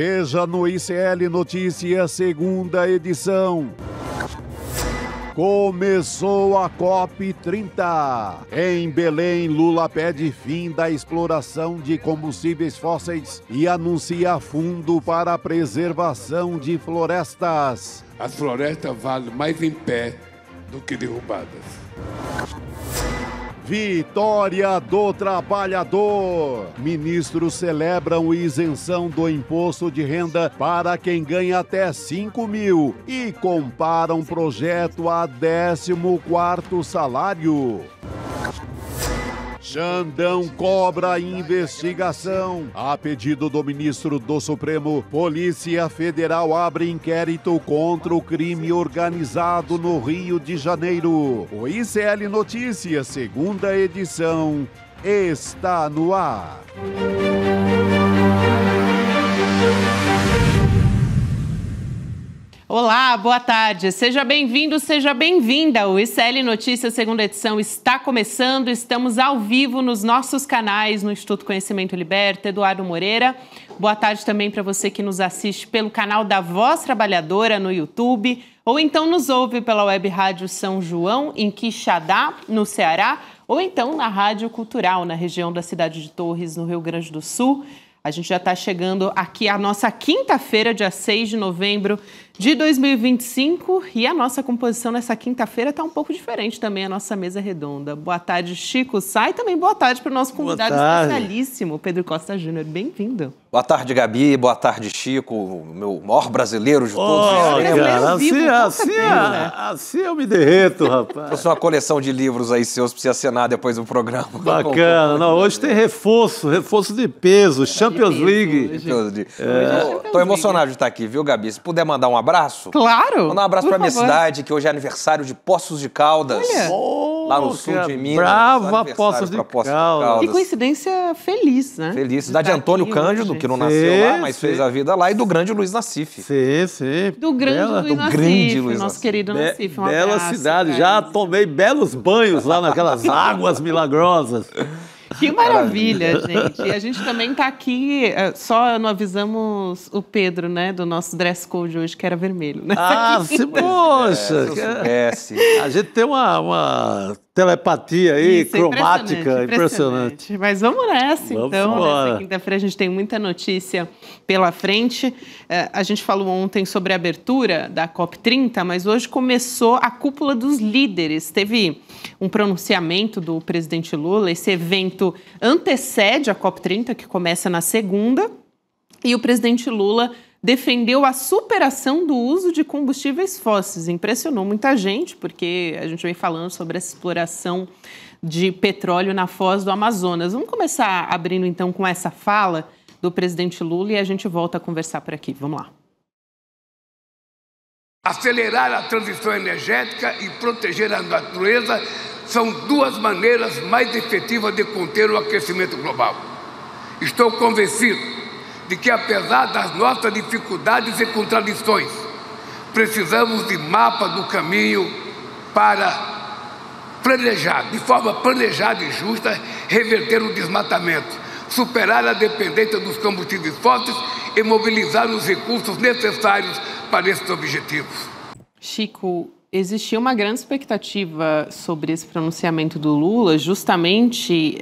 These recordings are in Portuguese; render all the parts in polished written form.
Veja no ICL Notícias, segunda edição. Começou a COP30. Em Belém, Lula pede fim da exploração de combustíveis fósseis e anuncia fundo para a preservação de florestas. As florestas valem mais em pé do que derrubadas. Vitória do trabalhador. Ministros celebram isenção do imposto de renda para quem ganha até 5 mil e comparam projeto a 14º salário. Xandão cobra investigação. A pedido do ministro do Supremo, Polícia Federal abre inquérito contra o crime organizado no Rio de Janeiro. O ICL Notícias, segunda edição, está no ar. Olá, boa tarde. Seja bem-vindo, seja bem-vinda. O ICL Notícias, segunda edição, está começando. Estamos ao vivo nos nossos canais, no Instituto Conhecimento Liberta, Eduardo Moreira. Boa tarde também para você que nos assiste pelo canal da Voz Trabalhadora no YouTube, ou então nos ouve pela Web Rádio São João, em Quixadá, no Ceará, ou então na Rádio Cultural, na região da cidade de Torres, no Rio Grande do Sul. A gente já está chegando aqui à nossa quinta-feira, dia 6 de novembro de 2025, e a nossa composição nessa quinta-feira está um pouco diferente também, a nossa mesa redonda. Boa tarde, Chico Sá, e também boa tarde para o nosso convidado especialíssimo, Pedro Costa Júnior. Bem-vindo. Boa tarde, Gabi. Boa tarde, Chico, o meu maior brasileiro de todos os tempos. Cara, assim eu me derreto, rapaz. Trouxe uma coleção de livros aí seus para você assinar depois do programa. Bacana. Não, hoje tem reforço de peso, Champions League. Estou emocionado de estar aqui, viu, Gabi? Se puder mandar um abraço. Claro. Mandar um abraço para minha cidade, que hoje é aniversário de Poços de Caldas. Olha. Lá no sul de Minas. Brava, Poços de Caldas. Que coincidência feliz, né? Feliz. Cidade de Antônio Cândido, que não nasceu lá, mas fez a vida lá, e do grande Luiz Nassif. Sim. Do grande Luiz Nassif, querido Nassif. Bela cidade. Já tomei belos banhos lá naquelas águas milagrosas. Que maravilha, gente. E a gente também está aqui, só não avisamos o Pedro, né, do nosso dress code hoje, que era vermelho, né? Ah, poxa! A gente tem uma telepatia aí, isso, cromática, impressionante. Mas vamos nessa, vamos então. Embora. Nessa quinta-feira a gente tem muita notícia pela frente. A gente falou ontem sobre a abertura da COP30, mas hoje começou a cúpula dos líderes. Teve um pronunciamento do presidente Lula. Esse evento antecede a COP30, que começa na segunda, e o presidente Lula defendeu a superação do uso de combustíveis fósseis. Impressionou muita gente, porque a gente vem falando sobre essa exploração de petróleo na foz do Amazonas. Vamos começar abrindo, então, com essa fala do presidente Lula e a gente volta a conversar por aqui. Vamos lá. Acelerar a transição energética e proteger a natureza são duas maneiras mais efetivas de conter o aquecimento global. Estou convencido de que, apesar das nossas dificuldades e contradições, precisamos de mapa do caminho para planejar, de forma planejada e justa, reverter o desmatamento, superar a dependência dos combustíveis fósseis e mobilizar os recursos necessários para esses objetivos. Chico, existia uma grande expectativa sobre esse pronunciamento do Lula, justamente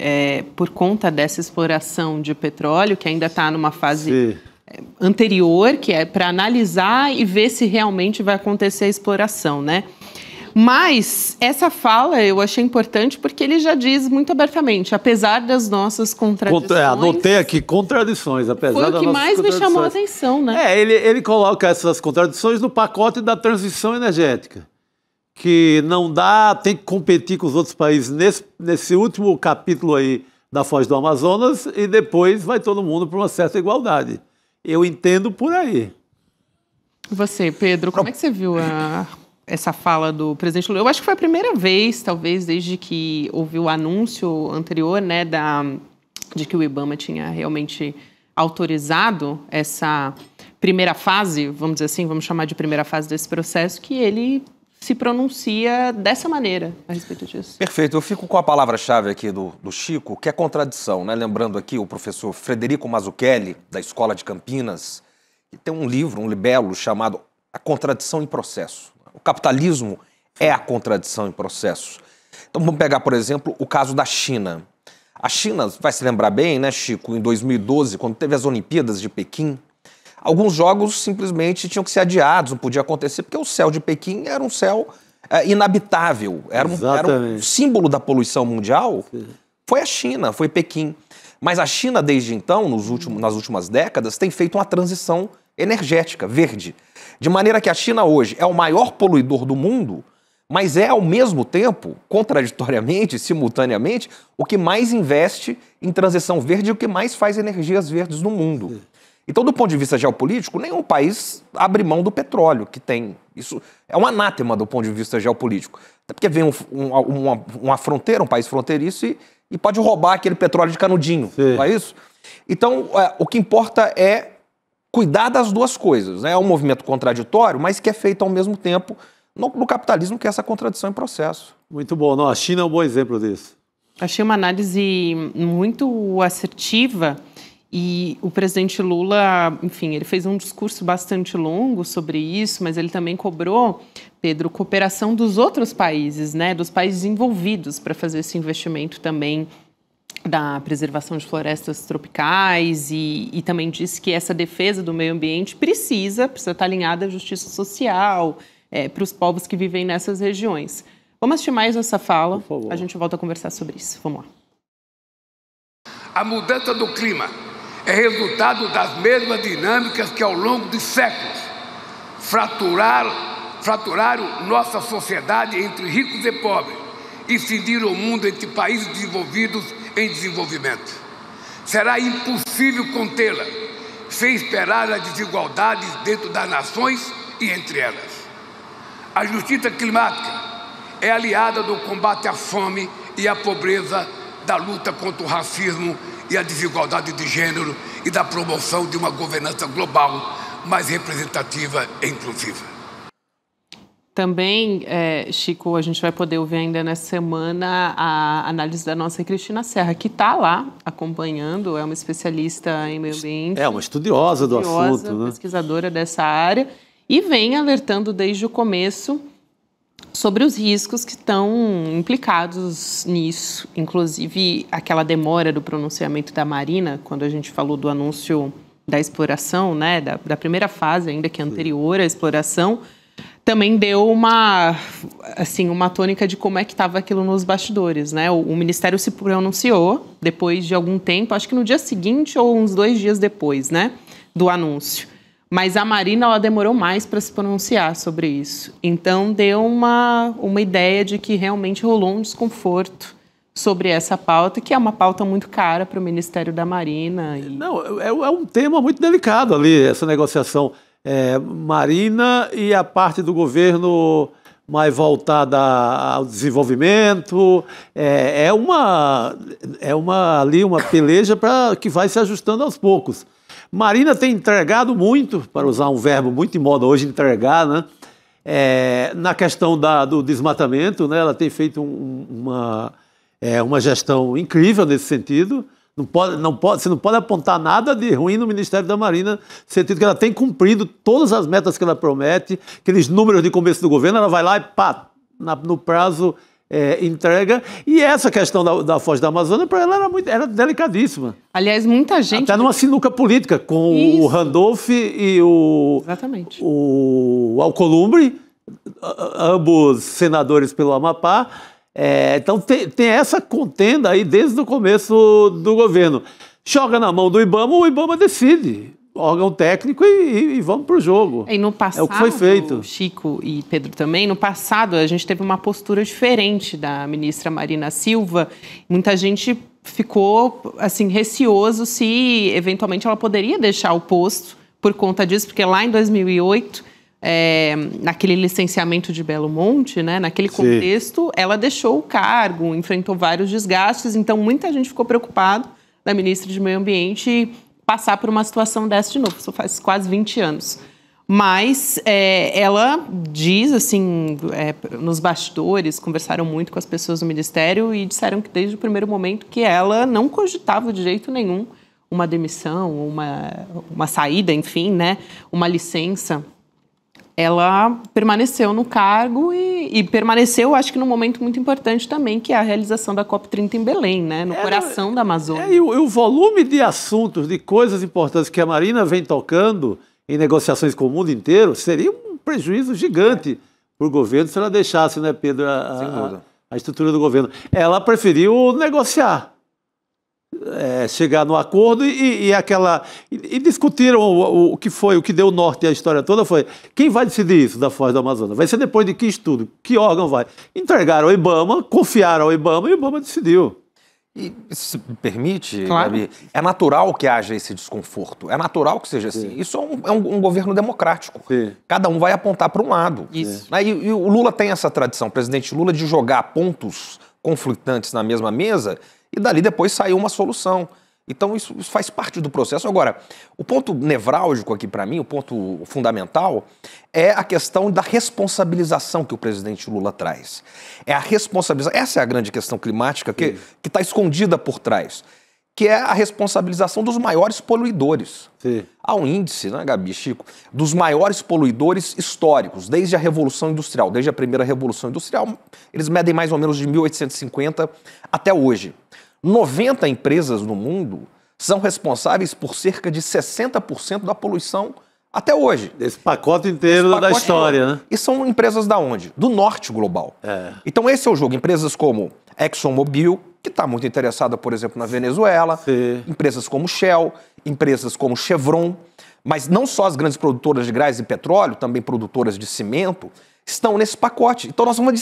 por conta dessa exploração de petróleo, que ainda está numa fase anterior, que é para analisar e ver se realmente vai acontecer a exploração, né? Mas essa fala eu achei importante porque ele já diz muito abertamente, apesar das nossas contradições... Anotei aqui, contradições, apesar das nossas contradições. Foi o que mais me chamou a atenção, né? Ele coloca essas contradições no pacote da transição energética, que não dá, tem que competir com os outros países nesse último capítulo aí da Foz do Amazonas e depois vai todo mundo para uma certa igualdade. Eu entendo por aí. Você, Pedro, como é que você viu essa fala do presidente Lula? Eu acho que foi a primeira vez, talvez, desde que houve o anúncio anterior, né, de que o IBAMA tinha realmente autorizado essa primeira fase, vamos dizer assim, vamos chamar de primeira fase desse processo, que ele se pronuncia dessa maneira a respeito disso. Perfeito. Eu fico com a palavra-chave aqui do Chico, que é contradição, né? Lembrando aqui o professor Frederico Mazzucchelli, da Escola de Campinas, que tem um livro, um libelo, chamado A Contradição em Processo. O capitalismo é a contradição em processo. Então vamos pegar, por exemplo, o caso da China. A China, vai se lembrar bem, né, Chico, em 2012, quando teve as Olimpíadas de Pequim, alguns jogos simplesmente tinham que ser adiados, não podia acontecer, porque o céu de Pequim era um céu inabitável, era um símbolo da poluição mundial. Sim. Foi a China, foi Pequim. Mas a China, desde então, nas últimas décadas, tem feito uma transição energética, verde. De maneira que a China hoje é o maior poluidor do mundo, mas é, ao mesmo tempo, contraditoriamente, simultaneamente, o que mais investe em transição verde e o que mais faz energias verdes no mundo. Sim. Então, do ponto de vista geopolítico, nenhum país abre mão do petróleo que tem. Isso é um anátema do ponto de vista geopolítico. Até porque vem uma fronteira, um país fronteiriço e pode roubar aquele petróleo de canudinho, não é isso? Então, o que importa é cuidar das duas coisas, né? É um movimento contraditório, mas que é feito ao mesmo tempo no capitalismo, que é essa contradição em processo. Muito bom. Não, a China é um bom exemplo disso. Achei uma análise muito assertiva. E o presidente Lula, enfim, ele fez um discurso bastante longo sobre isso, mas ele também cobrou, Pedro, cooperação dos outros países, né, dos países envolvidos para fazer esse investimento também da preservação de florestas tropicais e também disse que essa defesa do meio ambiente precisa estar alinhada à justiça social para os povos que vivem nessas regiões. Vamos assistir mais essa fala, a gente volta a conversar sobre isso. Vamos lá. A mudança do clima é resultado das mesmas dinâmicas que ao longo de séculos fraturaram nossa sociedade entre ricos e pobres e cindiram o mundo entre países desenvolvidos em desenvolvimento. Será impossível contê-la, sem esperar as desigualdades dentro das nações e entre elas. A justiça climática é aliada do combate à fome e à pobreza, da luta contra o racismo e a desigualdade de gênero e da promoção de uma governança global mais representativa e inclusiva. Também, Chico, a gente vai poder ouvir ainda nessa semana a análise da nossa Cristina Serra, que está lá acompanhando, é uma especialista em meio ambiente. É uma estudiosa do assunto, né? Pesquisadora dessa área, e vem alertando desde o começo sobre os riscos que estão implicados nisso, inclusive aquela demora do pronunciamento da Marina, quando a gente falou do anúncio da exploração, né, da primeira fase ainda, que é anterior à exploração, também deu uma tônica de como é que estava aquilo nos bastidores, né? O Ministério se pronunciou depois de algum tempo, acho que no dia seguinte ou uns 2 dias depois, né, do anúncio. Mas a Marina, ela demorou mais para se pronunciar sobre isso. Então, deu uma ideia de que realmente rolou um desconforto sobre essa pauta, que é uma pauta muito cara para o Ministério da Marina. Não, é um tema muito delicado ali, essa negociação. Marina e a parte do governo mais voltada ao desenvolvimento. Ali uma peleja que vai se ajustando aos poucos. Marina tem entregado muito, para usar um verbo muito em moda hoje, entregar, né? Na questão do desmatamento, né? Ela tem feito uma gestão incrível nesse sentido. Você não pode apontar nada de ruim no Ministério da Marina, no sentido que ela tem cumprido todas as metas que ela promete, aqueles números de começo do governo, ela vai lá e pá, no prazo entrega. E essa questão da Foz da Amazônia, para ela era delicadíssima. Aliás, muita gente... Até numa sinuca política, com Isso. o Randolph e Exatamente. o Alcolumbre, ambos senadores pelo Amapá. Então tem essa contenda aí desde o começo do governo. Joga na mão do IBAMA, o IBAMA decide. Órgão técnico e vamos para o jogo. E no passado, o que foi feito. Chico e Pedro também, no passado a gente teve uma postura diferente da ministra Marina Silva. Muita gente ficou assim, receoso se eventualmente ela poderia deixar o posto por conta disso, porque lá em 2008... naquele licenciamento de Belo Monte, né, naquele contexto, ela deixou o cargo, enfrentou vários desgastes, então muita gente ficou preocupada da ministra de Meio Ambiente passar por uma situação dessa de novo. Isso faz quase 20 anos. Mas ela diz, assim, nos bastidores, conversaram muito com as pessoas do Ministério e disseram que desde o primeiro momento que ela não cogitava de jeito nenhum uma demissão, uma saída, enfim, né, uma licença, ela permaneceu no cargo e permaneceu, acho que num momento muito importante também, que é a realização da COP30 em Belém, né, no coração da Amazônia. E o volume de assuntos, de coisas importantes que a Marina vem tocando em negociações com o mundo inteiro, seria um prejuízo gigante para o governo se ela deixasse, né, Pedro, a estrutura do governo. Ela preferiu negociar. Chegar no acordo e discutiram o que foi, o que deu norte à história toda foi quem vai decidir isso da Foz do Amazonas? Vai ser depois de que estudo? Que órgão vai? Entregaram ao IBAMA, confiaram ao IBAMA e o IBAMA decidiu. E se me permite, claro, Gabi, é natural que haja esse desconforto, é natural que seja assim. Isso é um governo democrático. Sim. Cada um vai apontar para um lado. Isso. E o Lula tem essa tradição, o presidente Lula, de jogar pontos conflitantes na mesma mesa e dali depois saiu uma solução. Então isso faz parte do processo. Agora, o ponto nevrálgico aqui para mim, o ponto fundamental, é a questão da responsabilização que o presidente Lula traz. É a responsabilização, essa é a grande questão climática que está escondida por trás, que é a responsabilização dos maiores poluidores. Sim. Há um índice, né, Gabi, Chico, dos maiores poluidores históricos, desde a Revolução Industrial, desde a primeira Revolução Industrial, eles medem mais ou menos de 1850 até hoje. 90 empresas no mundo são responsáveis por cerca de 60% da poluição até hoje. Esse pacote inteiro da história, né? E são empresas da onde? Do norte global. Então esse é o jogo. Empresas como ExxonMobil, que está muito interessada, por exemplo, na Venezuela, empresas como Shell, empresas como Chevron, mas não só as grandes produtoras de gás e petróleo, também produtoras de cimento, estão nesse pacote. Então nós vamos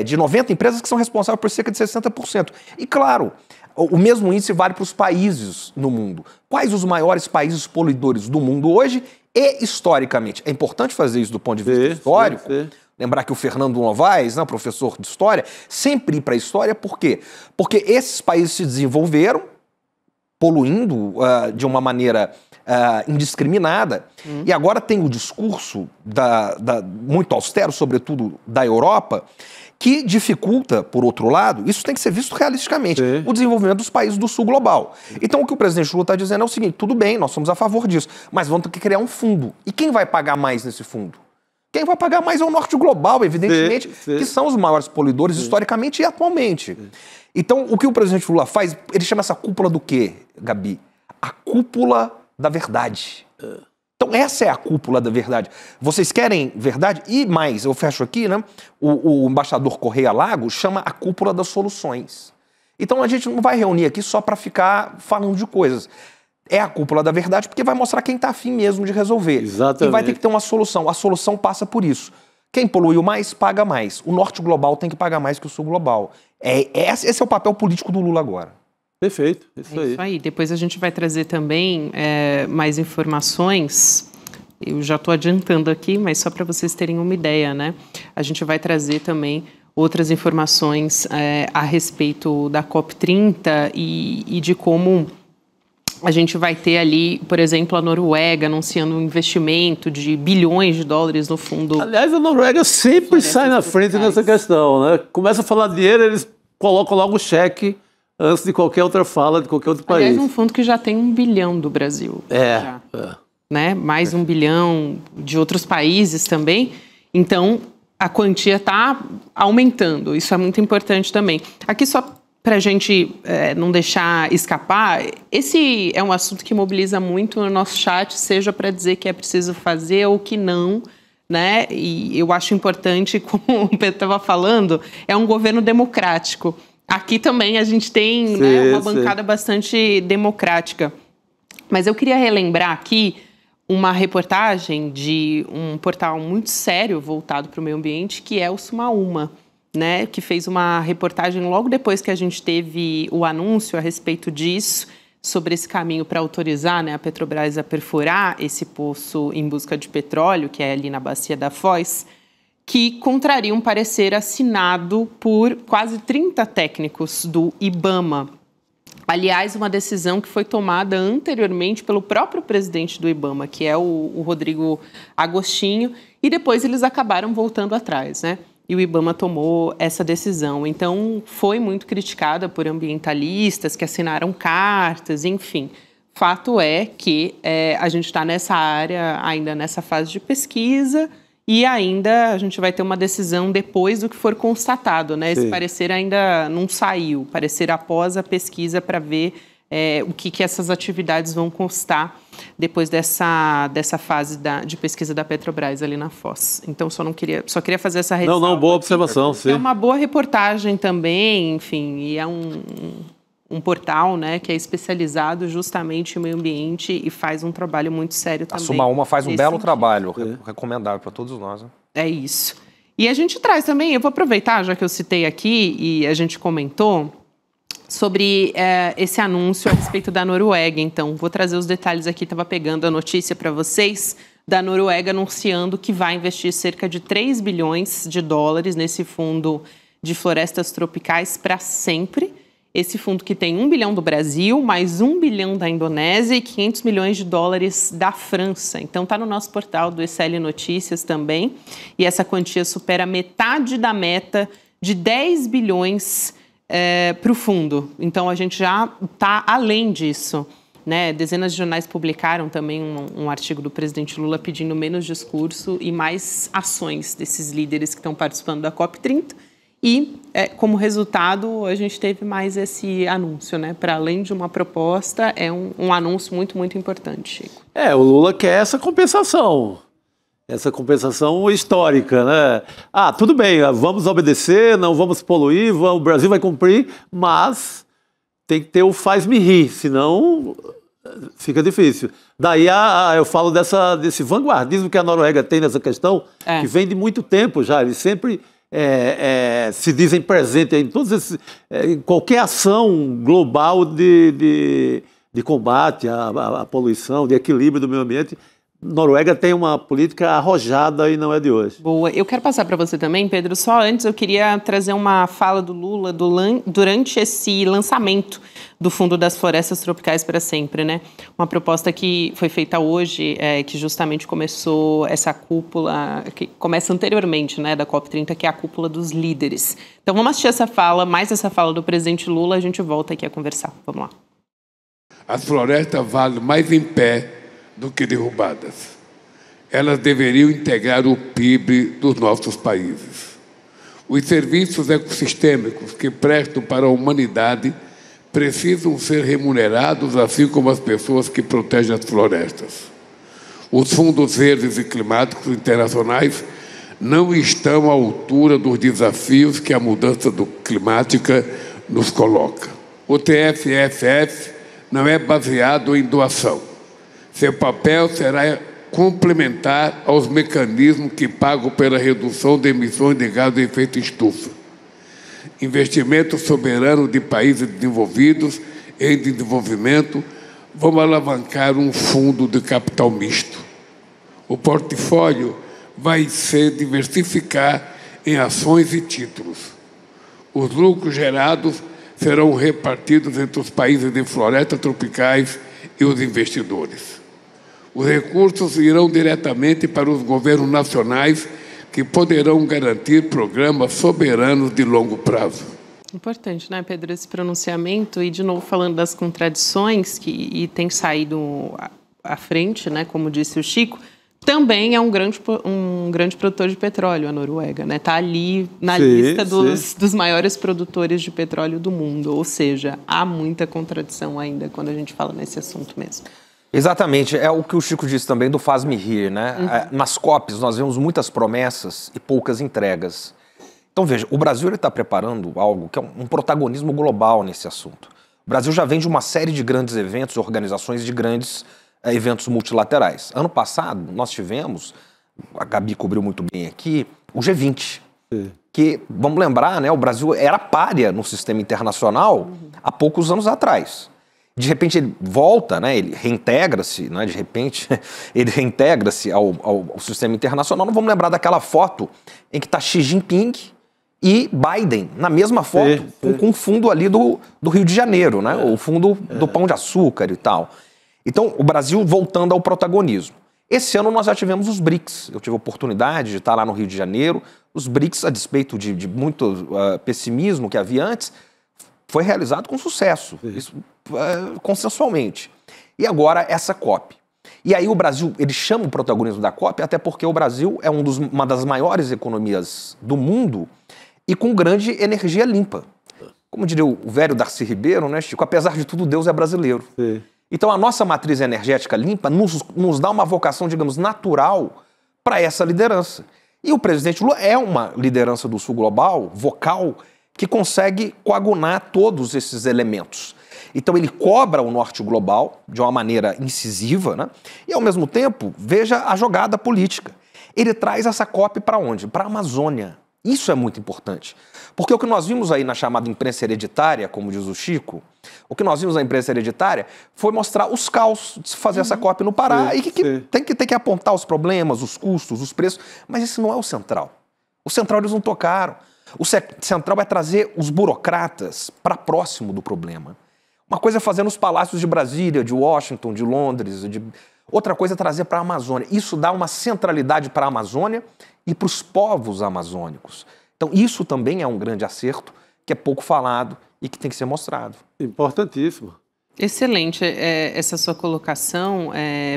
de 90 empresas que são responsáveis por cerca de 60%. E claro, o mesmo índice vale para os países no mundo. Quais os maiores países poluidores do mundo hoje e historicamente? É importante fazer isso do ponto de vista histórico. Lembrar que o Fernando Novaes, né, professor de história, sempre ir para a história, por quê? Porque esses países se desenvolveram poluindo de uma maneira indiscriminada, e agora tem o discurso muito austero, sobretudo da Europa, que dificulta, por outro lado, isso tem que ser visto realisticamente, o desenvolvimento dos países do sul global. Então o que o presidente Lula está dizendo é o seguinte, tudo bem, nós somos a favor disso, mas vamos ter que criar um fundo. E quem vai pagar mais nesse fundo? Quem vai pagar mais é o norte global, evidentemente, que são os maiores poluidores historicamente e atualmente. Então, o que o presidente Lula faz, ele chama essa cúpula do quê, Gabi? A cúpula da verdade. Então, essa é a cúpula da verdade. Vocês querem verdade? E mais, eu fecho aqui, né? O embaixador Correia Lago chama a cúpula das soluções. Então, a gente não vai reunir aqui só para ficar falando de coisas. É a cúpula da verdade, porque vai mostrar quem está afim mesmo de resolver. Exatamente. E vai ter que ter uma solução. A solução passa por isso. Quem poluiu mais, paga mais. O norte global tem que pagar mais que o sul global. Esse é o papel político do Lula agora. Perfeito, isso aí. Depois a gente vai trazer também mais informações. Eu já estou adiantando aqui, mas só para vocês terem uma ideia, né? A gente vai trazer também outras informações a respeito da COP30 e de como a gente vai ter ali, por exemplo, a Noruega anunciando um investimento de bilhões de dólares no fundo. Aliás, a Noruega sempre sai na frente nessa questão, né? Começa a falar dinheiro, eles colocam logo o cheque antes de qualquer outra fala de qualquer outro país. Aliás, um fundo que já tem 1 bilhão do Brasil. Né? Mais 1 bilhão de outros países também. Então, a quantia está aumentando. Isso é muito importante também. Aqui só para a gente não deixar escapar, esse é um assunto que mobiliza muito no nosso chat, seja para dizer que é preciso fazer ou que não, né? E eu acho importante, como o Pedro estava falando, é um governo democrático. Aqui também a gente tem uma bancada bastante democrática. Mas eu queria relembrar aqui uma reportagem de um portal muito sério voltado para o meio ambiente, que é o Sumaúma, né, que fez uma reportagem logo depois que a gente teve o anúncio a respeito disso, sobre esse caminho para autorizar, né, a Petrobras a perfurar esse poço em busca de petróleo, que é ali na Bacia da Foz, que contraria um parecer assinado por quase 30 técnicos do IBAMA. Aliás, uma decisão que foi tomada anteriormente pelo próprio presidente do IBAMA, que é o Rodrigo Agostinho, e depois eles acabaram voltando atrás, né? e o IBAMA tomou essa decisão. Então, foi muito criticada por ambientalistas que assinaram cartas, enfim. Fato é que a gente está nessa área, ainda nessa fase de pesquisa, e ainda a gente vai ter uma decisão depois do que for constatado, né? Esse parecer ainda não saiu, parecer após a pesquisa para ver o que essas atividades vão constar depois dessa fase de pesquisa da Petrobras ali na Foz. Então, só queria fazer essa ressalva. Não, boa observação, sim. É uma boa reportagem também, enfim, e é um portal, né, que é especializado justamente em meio ambiente e faz um trabalho muito sério também. A Suma Uma faz um belo trabalho, recomendável para todos nós. Né? É isso. E a gente traz também, eu vou aproveitar, já que eu citei aqui e a gente comentou, sobre esse anúncio a respeito da Noruega. Então, vou trazer os detalhes aqui, estava pegando a notícia para vocês, da Noruega anunciando que vai investir cerca de 3 bilhões de dólares nesse fundo de florestas tropicais para sempre. Esse fundo que tem 1 bilhão do Brasil, mais 1 bilhão da Indonésia e 500 milhões de dólares da França. Então, está no nosso portal do ECL Notícias também. E essa quantia supera metade da meta de 10 bilhões para o fundo. Então, a gente já está além disso. Né? Dezenas de jornais publicaram também um artigo do presidente Lula pedindo menos discurso e mais ações desses líderes que estão participando da COP30. E, como resultado, a gente teve mais esse anúncio, né? Para além de uma proposta, é um anúncio muito, muito importante, Chico. O Lula quer essa compensação histórica, né? Tudo bem, vamos obedecer, não vamos poluir, o Brasil vai cumprir, mas tem que ter o faz-me rir, senão fica difícil. Daí eu falo desse vanguardismo que a Noruega tem nessa questão, que vem de muito tempo já, eles sempre... se dizem presentes em todos esses, em qualquer ação global de combate à poluição, de equilíbrio do meio ambiente. Noruega tem uma política arrojada e não é de hoje. Boa. Eu quero passar para você também, Pedro. Só antes eu queria trazer uma fala do Lula durante esse lançamento do Fundo das Florestas Tropicais para Sempre, né? Uma proposta que foi feita hoje, que justamente começou essa cúpula, que começa anteriormente, né, da COP30, que é a cúpula dos líderes. Então vamos assistir essa fala, mais essa fala do presidente Lula, a gente volta aqui a conversar. Vamos lá. As florestas valem mais em pé do que derrubadas. Elas deveriam integrar o PIB dos nossos países. Os serviços ecossistêmicos que prestam para a humanidade precisam ser remunerados, assim como as pessoas que protegem as florestas. Os fundos verdes e climáticos internacionais não estão à altura dos desafios que a mudança climática nos coloca. O TFFF não é baseado em doação. Seu papel será complementar aos mecanismos que pagam pela redução de emissões de gás de efeito estufa. Investimento soberano de países desenvolvidos em desenvolvimento vão alavancar um fundo de capital misto. O portfólio vai se diversificar em ações e títulos. Os lucros gerados serão repartidos entre os países de florestas tropicais e os investidores. Os recursos irão diretamente para os governos nacionais que poderão garantir programas soberanos de longo prazo. Importante, né, Pedro, esse pronunciamento. E, de novo, falando das contradições que tem saído à frente, né, como disse o Chico, também é um grande produtor de petróleo, a Noruega, né? Está ali na lista dos maiores produtores de petróleo do mundo. Ou seja, há muita contradição ainda quando a gente fala nesse assunto mesmo. Exatamente, é o que o Chico disse também do faz-me rir, né? Nas COPs nós vemos muitas promessas e poucas entregas. Então veja, o Brasil está preparando algo que é um protagonismo global nesse assunto. O Brasil já vem de uma série de grandes eventos, organizações de grandes eventos multilaterais. Ano passado nós tivemos, a Gabi cobriu muito bem aqui, o G20. Que, vamos lembrar, né, o Brasil era pária no sistema internacional há poucos anos atrás. De repente ele volta, né, ele reintegra-se, né, de repente ele reintegra-se ao sistema internacional. Não vamos lembrar daquela foto em que está Xi Jinping e Biden, na mesma foto, com o fundo ali do Rio de Janeiro, né, o fundo do Pão de Açúcar e tal. Então, o Brasil voltando ao protagonismo. Esse ano nós já tivemos os BRICS. Eu tive a oportunidade de estar lá no Rio de Janeiro. Os BRICS, a despeito de muito pessimismo que havia antes, foi realizado com sucesso, isso, consensualmente. E agora essa COP. E aí o Brasil, ele chama o protagonismo da COP, até porque o Brasil é uma das maiores economias do mundo e com grande energia limpa. Como diria o velho Darcy Ribeiro, né, Chico? Apesar de tudo, Deus é brasileiro. Sim. Então a nossa matriz energética limpa nos dá uma vocação, digamos, natural para essa liderança. E o presidente Lula é uma liderança do Sul global, vocal, que consegue coagunar todos esses elementos. Então ele cobra o Norte global de uma maneira incisiva, né? E ao mesmo tempo, veja a jogada política. Ele traz essa COP para onde? Para a Amazônia. Isso é muito importante. Porque o que nós vimos aí na chamada imprensa hereditária, como diz o Chico, o que nós vimos na imprensa hereditária foi mostrar os caos de se fazer essa COP no Pará e que tem que apontar os problemas, os custos, os preços, mas esse não é o central. O central eles não tocaram. O central é trazer os burocratas para próximo do problema. Uma coisa é fazer nos palácios de Brasília, de Washington, de Londres, outra coisa é trazer para a Amazônia. Isso dá uma centralidade para a Amazônia e para os povos amazônicos. Então isso também é um grande acerto, que é pouco falado e que tem que ser mostrado. Importantíssimo. Excelente essa sua colocação,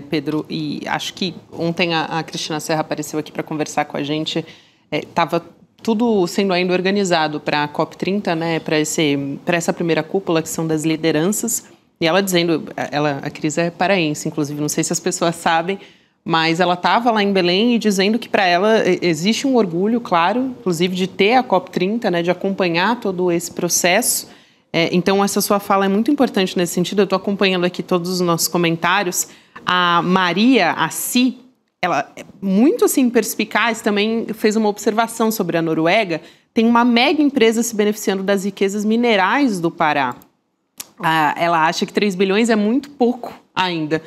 Pedro, e acho que ontem a Cristina Serra apareceu aqui para conversar com a gente, estava tudo sendo ainda organizado para a COP30, né, para essa primeira cúpula, que são das lideranças, e ela dizendo, a Cris é paraense, inclusive, não sei se as pessoas sabem, mas ela estava lá em Belém e dizendo que para ela existe um orgulho, claro, inclusive de ter a COP30, né, de acompanhar todo esse processo. Então essa sua fala é muito importante nesse sentido. Eu estou acompanhando aqui todos os nossos comentários. A Maria Assi, ela é muito assim perspicaz, também fez uma observação sobre a Noruega. Tem uma mega empresa se beneficiando das riquezas minerais do Pará. Ela acha que 3 bilhões é muito pouco ainda.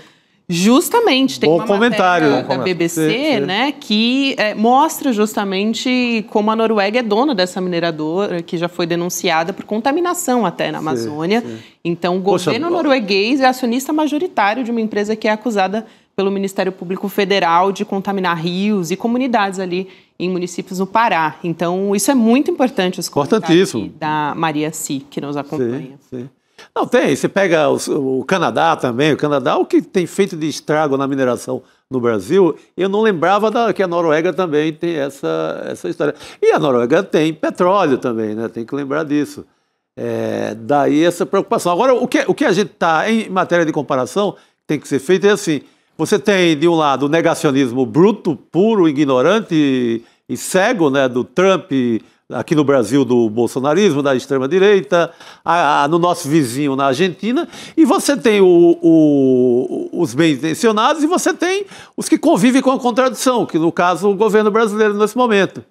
Justamente, tem uma matéria da BBC, né, que mostra justamente como a Noruega é dona dessa mineradora, que já foi denunciada por contaminação até na Amazônia. Sim. Então, o governo norueguês é acionista majoritário de uma empresa que é acusada pelo Ministério Público Federal de contaminar rios e comunidades ali em municípios no Pará. Então, isso é muito importante, esse comentário da Maria Si, que nos acompanha. Sim. Não, tem. Você pega o Canadá também. O Canadá, o que tem feito de estrago na mineração no Brasil, eu não lembrava que a Noruega também tem essa história. E a Noruega tem petróleo também, né? Tem que lembrar disso. Daí essa preocupação. Agora, o que a gente está, em matéria de comparação, tem que ser feito é assim. Você tem, de um lado, o negacionismo bruto, puro, ignorante e cego, né, do Trump, aqui no Brasil, do bolsonarismo, da extrema-direita, no nosso vizinho, na Argentina, e você tem os bem-intencionados e você tem os que convivem com a contradição, que no caso o governo brasileiro nesse momento,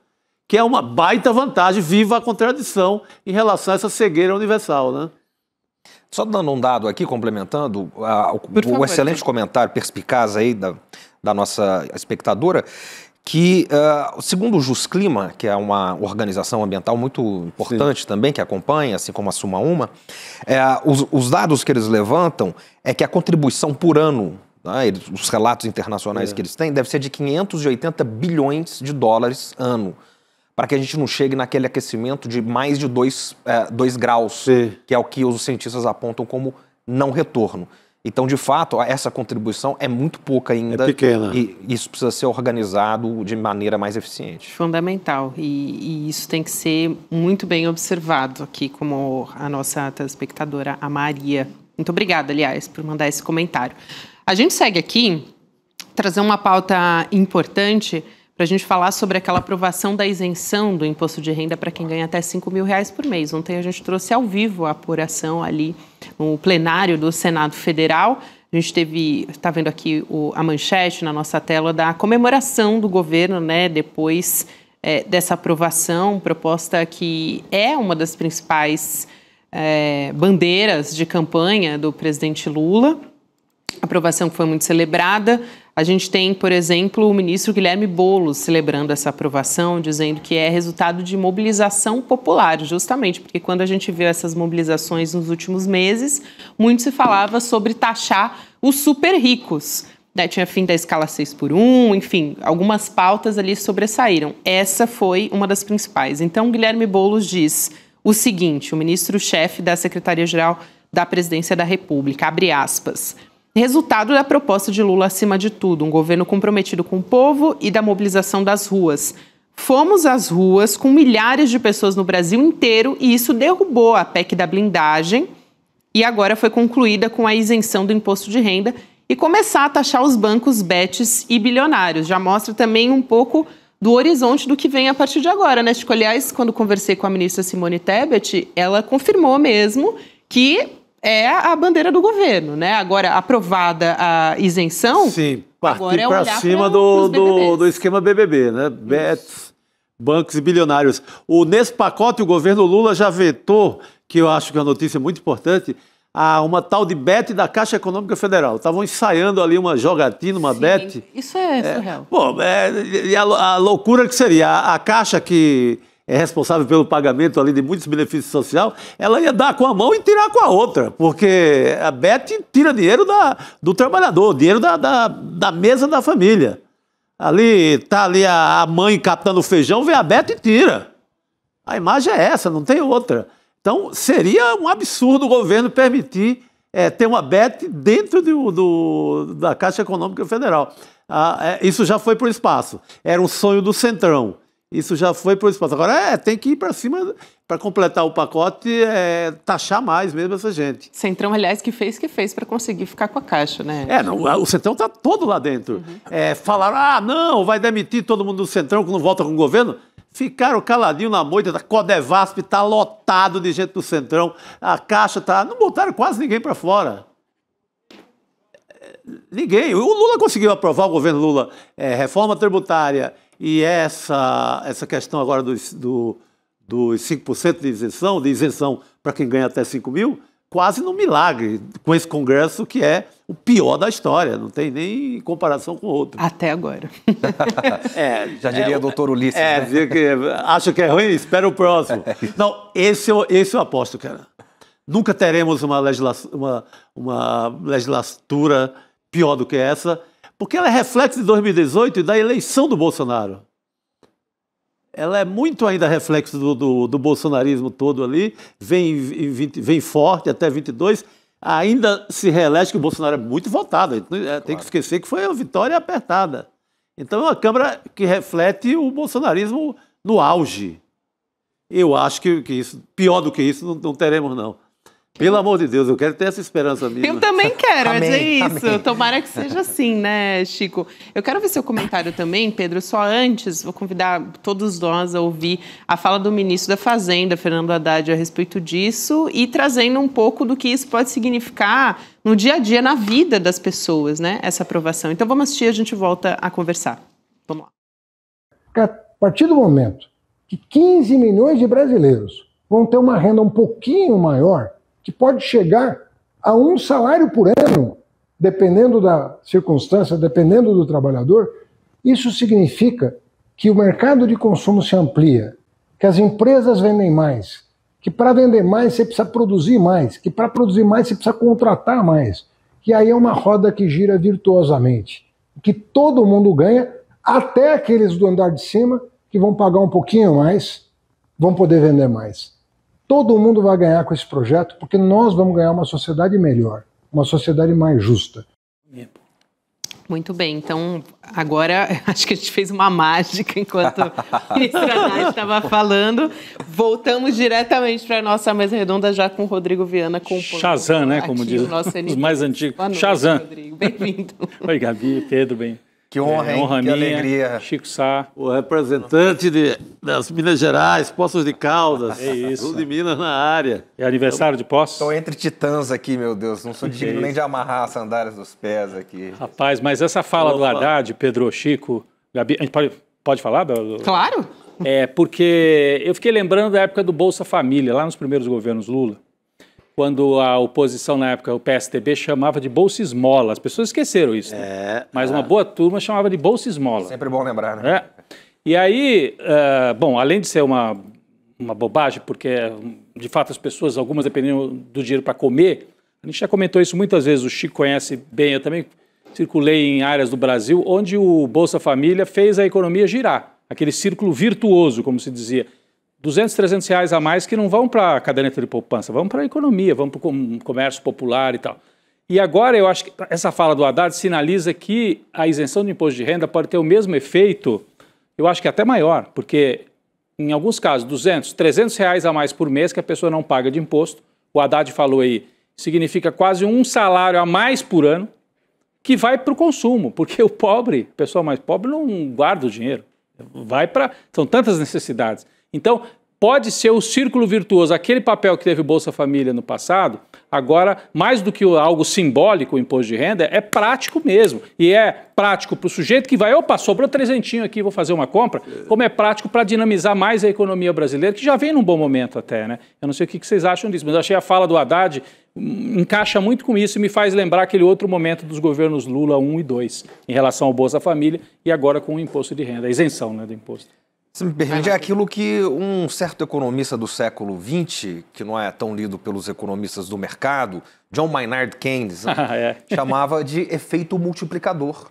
que é uma baita vantagem, viva a contradição em relação a essa cegueira universal, né? Só dando um dado aqui, complementando, o excelente comentário perspicaz aí da nossa espectadora, que, segundo o JusClima, que é uma organização ambiental muito importante também, que acompanha, assim como a Suma Uma, os dados que eles levantam é que a contribuição por ano, né, os relatos internacionais que eles têm, deve ser de 580 bilhões de dólares ano, para que a gente não chegue naquele aquecimento de mais de 2 graus, que é o que os cientistas apontam como não retorno. Então, de fato, essa contribuição é muito pouca ainda. É pequena. E isso precisa ser organizado de maneira mais eficiente. Fundamental. E isso tem que ser muito bem observado aqui, como a nossa telespectadora, a Maria. Muito obrigada, aliás, por mandar esse comentário. A gente segue aqui, trazer uma pauta importante para a gente falar sobre aquela aprovação da isenção do imposto de renda para quem ganha até R$5.000 por mês. Ontem a gente trouxe ao vivo a apuração ali no plenário do Senado Federal. A gente está vendo aqui a manchete na nossa tela da comemoração do governo, né, depois dessa aprovação, proposta que é uma das principais bandeiras de campanha do presidente Lula. Aprovação que foi muito celebrada. A gente tem, por exemplo, o ministro Guilherme Boulos celebrando essa aprovação, dizendo que é resultado de mobilização popular, justamente porque quando a gente viu essas mobilizações nos últimos meses, muito se falava sobre taxar os super ricos. né, tinha fim da escala 6x1, enfim, algumas pautas ali sobressaíram. Essa foi uma das principais. Então, Guilherme Boulos diz o seguinte, o ministro-chefe da Secretaria-Geral da Presidência da República, abre aspas, resultado da proposta de Lula acima de tudo, um governo comprometido com o povo e da mobilização das ruas. Fomos às ruas com milhares de pessoas no Brasil inteiro e isso derrubou a PEC da blindagem e agora foi concluída com a isenção do imposto de renda e começar a taxar os bancos, betes e bilionários. Já mostra também um pouco do horizonte do que vem a partir de agora, né, Chico? Aliás, quando conversei com a ministra Simone Tebet, ela confirmou mesmo que é a bandeira do governo, né? Agora, aprovada a isenção... Sim, partir para cima do esquema BBB, né? Betes, bancos e bilionários. Nesse pacote, o governo Lula já vetou, que eu acho que é uma notícia muito importante, uma tal de bet da Caixa Econômica Federal. Estavam ensaiando ali uma jogatina, uma bet. Isso é surreal. E a loucura que seria a Caixa, que é responsável pelo pagamento ali de muitos benefícios sociais, ela ia dar com a mão e tirar com a outra, porque a bet tira dinheiro do trabalhador, dinheiro da mesa da família. Tá ali a mãe captando feijão, vem a bet e tira. A imagem é essa, não tem outra. Então, seria um absurdo o governo permitir ter uma bet dentro da Caixa Econômica Federal. Isso já foi para o espaço. Era um sonho do Centrão. Isso já foi para o espaço. Agora, tem que ir para cima para completar o pacote, taxar mais mesmo essa gente. Centrão, aliás, que fez para conseguir ficar com a Caixa, né? O Centrão está todo lá dentro. Falaram, não, vai demitir todo mundo do Centrão que não volta com o governo. Ficaram caladinho na moita, a Codevasp está lotado de gente do Centrão, a Caixa está... Não botaram quase ninguém para fora. Ninguém. O Lula conseguiu aprovar, o governo Lula, reforma tributária e essa questão agora dos 5% de isenção para quem ganha até 5 mil, quase num milagre com esse Congresso que é o pior da história, não tem nem comparação com o outro. Até agora. Já diria doutor Ulisses. Dizer que acha que é ruim, espera o próximo. Não, esse eu aposto, cara. Nunca teremos uma legislatura pior do que essa, porque ela é reflexo de 2018 e da eleição do Bolsonaro. Ela é muito ainda reflexo do bolsonarismo todo ali, vem forte até 22, ainda se reelege que o Bolsonaro é muito votado, tem que esquecer que foi uma vitória apertada. Então é uma Câmara que reflete o bolsonarismo no auge. Eu acho que isso, pior do que isso, não teremos, não. Pelo amor de Deus, eu quero ter essa esperança minha. Eu também quero, é dizer isso. Amém. Tomara que seja assim, né, Chico? Eu quero ver seu comentário também, Pedro. Só antes, vou convidar todos nós a ouvir a fala do ministro da Fazenda, Fernando Haddad, a respeito disso e trazendo um pouco do que isso pode significar no dia a dia, na vida das pessoas, né, essa aprovação. Então vamos assistir, a gente volta a conversar. Vamos lá. A partir do momento que 15 milhões de brasileiros vão ter uma renda um pouquinho maior, que pode chegar a um salário por ano, dependendo da circunstância, dependendo do trabalhador, isso significa que o mercado de consumo se amplia, que as empresas vendem mais, que para vender mais você precisa produzir mais, que para produzir mais você precisa contratar mais, que aí é uma roda que gira virtuosamente, que todo mundo ganha, até aqueles do andar de cima que vão pagar um pouquinho mais, vão poder vender mais. Todo mundo vai ganhar com esse projeto, porque nós vamos ganhar uma sociedade melhor, uma sociedade mais justa. Muito bem, então agora acho que a gente fez uma mágica enquanto a ministra Haddad estava falando. Voltamos diretamente para a nossa mesa redonda já com o Rodrigo Viana. Shazam, né, como diz os mais antigos. Boa noite, Shazam. Rodrigo, bem-vindo. Oi, Gabi, Pedro, bem. Que honra, hein? Honra que minha, alegria. Chico Sá. O representante das Minas Gerais, Poços de Caldas. É isso. Sul de Minas na área. É aniversário de Poços? Estou entre titãs aqui, meu Deus. Não sou digno nem de amarrar as sandálias dos pés aqui. Rapaz, mas essa fala do Haddad, Pedro, Chico, Gabi... A gente pode falar? Claro. Porque eu fiquei lembrando da época do Bolsa Família, lá nos primeiros governos Lula, quando a oposição na época, o PSDB, chamava de Bolsa Esmola. As pessoas esqueceram isso. Mas uma boa turma chamava de Bolsa Esmola. Sempre bom lembrar, né? E aí, bom, além de ser uma bobagem, porque de fato as pessoas, algumas dependiam do dinheiro para comer, a gente já comentou isso muitas vezes, o Chico conhece bem, eu também circulei em áreas do Brasil onde o Bolsa Família fez a economia girar. Aquele círculo virtuoso, como se dizia. 200, 300 reais a mais que não vão para a caderneta de poupança, vão para a economia, vão para o comércio popular e tal. E agora eu acho que essa fala do Haddad sinaliza que a isenção do imposto de renda pode ter o mesmo efeito, eu acho que até maior, porque em alguns casos 200, 300 reais a mais por mês que a pessoa não paga de imposto, o Haddad falou aí, significa quase um salário a mais por ano que vai para o consumo, porque o pobre, a pessoa mais pobre não guarda o dinheiro, vai para... São tantas necessidades. Então, pode ser o círculo virtuoso, aquele papel que teve o Bolsa Família no passado, agora, mais do que algo simbólico, o imposto de renda, é prático mesmo. E é prático para o sujeito que vai, opa, sobrou trezentinho aqui, vou fazer uma compra, como é prático para dinamizar mais a economia brasileira, que já vem num bom momento até, né? Eu não sei o que vocês acham disso, mas eu achei a fala do Haddad encaixa muito com isso e me faz lembrar aquele outro momento dos governos Lula 1 e 2, em relação ao Bolsa Família e agora com o imposto de renda, a isenção, né, do imposto. Se me permite, é aquilo que um certo economista do século XX, que não é tão lido pelos economistas do mercado, John Maynard Keynes, chamava de efeito multiplicador.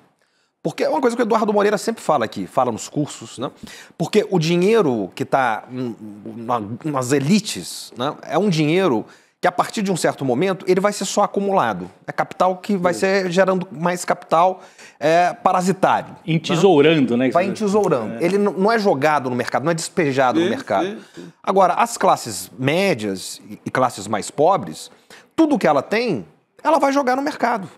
Porque é uma coisa que o Eduardo Moreira sempre fala aqui, fala nos cursos, né? Porque o dinheiro que está nas elites, né, é um dinheiro que a partir de um certo momento ele vai ser só acumulado. É capital que vai ser gerando mais capital parasitário. Entesourando, né? Vai entesourando. Ele não é jogado no mercado, não é despejado no mercado. Agora, as classes médias e classes mais pobres, tudo que ela tem, ela vai jogar no mercado.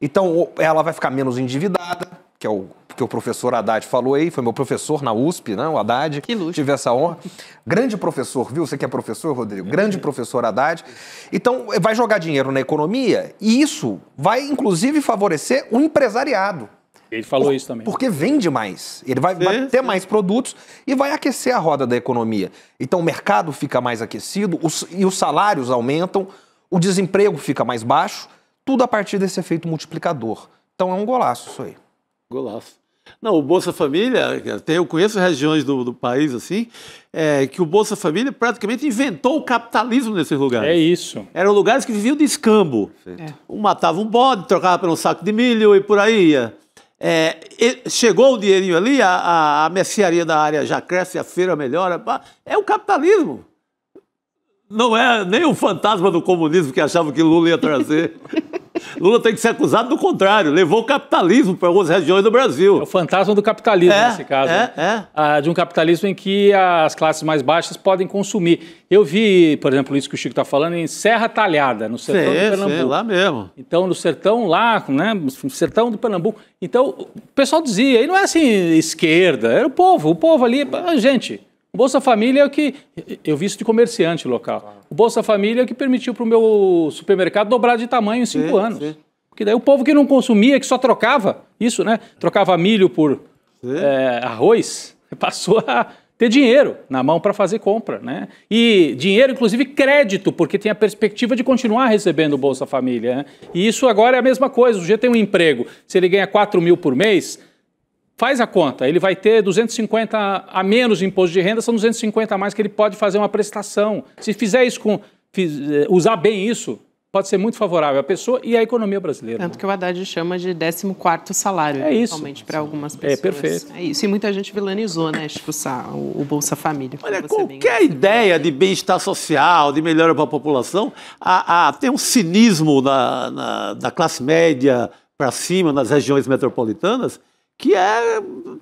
Então, ela vai ficar menos endividada, que é o que o professor Haddad falou aí, foi meu professor na USP, né, o Haddad. Que luxo. Tive essa honra. Grande professor, viu? Você que é professor, Rodrigo? Grande professor Haddad. Então, vai jogar dinheiro na economia e isso vai, inclusive, favorecer o empresariado. Ele falou isso também. Porque vende mais. Ele vai ter mais produtos e vai aquecer a roda da economia. Então, o mercado fica mais aquecido e os salários aumentam, o desemprego fica mais baixo, tudo a partir desse efeito multiplicador. Então, é um golaço isso aí. Golaço. Não, o Bolsa Família, eu conheço regiões do país assim, que o Bolsa Família praticamente inventou o capitalismo nesses lugares. É isso. Eram lugares que viviam de escambo. Um matava um bode, trocava por um saco de milho e por aí ia. Chegou o dinheirinho ali, a mercearia da área já cresce, a feira melhora. É o capitalismo. Não é nem o fantasma do comunismo que achava que Lula ia trazer. Lula tem que ser acusado do contrário, levou o capitalismo para algumas regiões do Brasil. É o fantasma do capitalismo nesse caso. De um capitalismo em que as classes mais baixas podem consumir. Eu vi, por exemplo, isso que o Chico está falando, em Serra Talhada, no sertão do Pernambuco. Lá mesmo. Então, no sertão lá, né, no sertão do Pernambuco. Então, o pessoal dizia, e não é assim esquerda, era o povo ali, gente... O Bolsa Família é o que... Eu vi isso de comerciante local. O Bolsa Família é o que permitiu para o meu supermercado dobrar de tamanho em 5 anos. Sim. Porque daí o povo que não consumia, que só trocava isso, né? Trocava milho por arroz, passou a ter dinheiro na mão para fazer compra, né? E dinheiro, inclusive crédito, porque tem a perspectiva de continuar recebendo o Bolsa Família, né? E isso agora é a mesma coisa. O sujeito tem um emprego, se ele ganha 4 mil por mês... Faz a conta, ele vai ter 250 a menos de imposto de renda, são 250 a mais que ele pode fazer uma prestação. Se fizer isso usar bem isso, pode ser muito favorável à pessoa e à economia brasileira. Tanto que o Haddad chama de 14º salário, principalmente para algumas pessoas. Perfeito. É isso, e muita gente vilanizou, né, o Bolsa Família. Olha, qualquer ideia de bem-estar social, de melhora para a população, tem um cinismo da classe média para cima, nas regiões metropolitanas, que é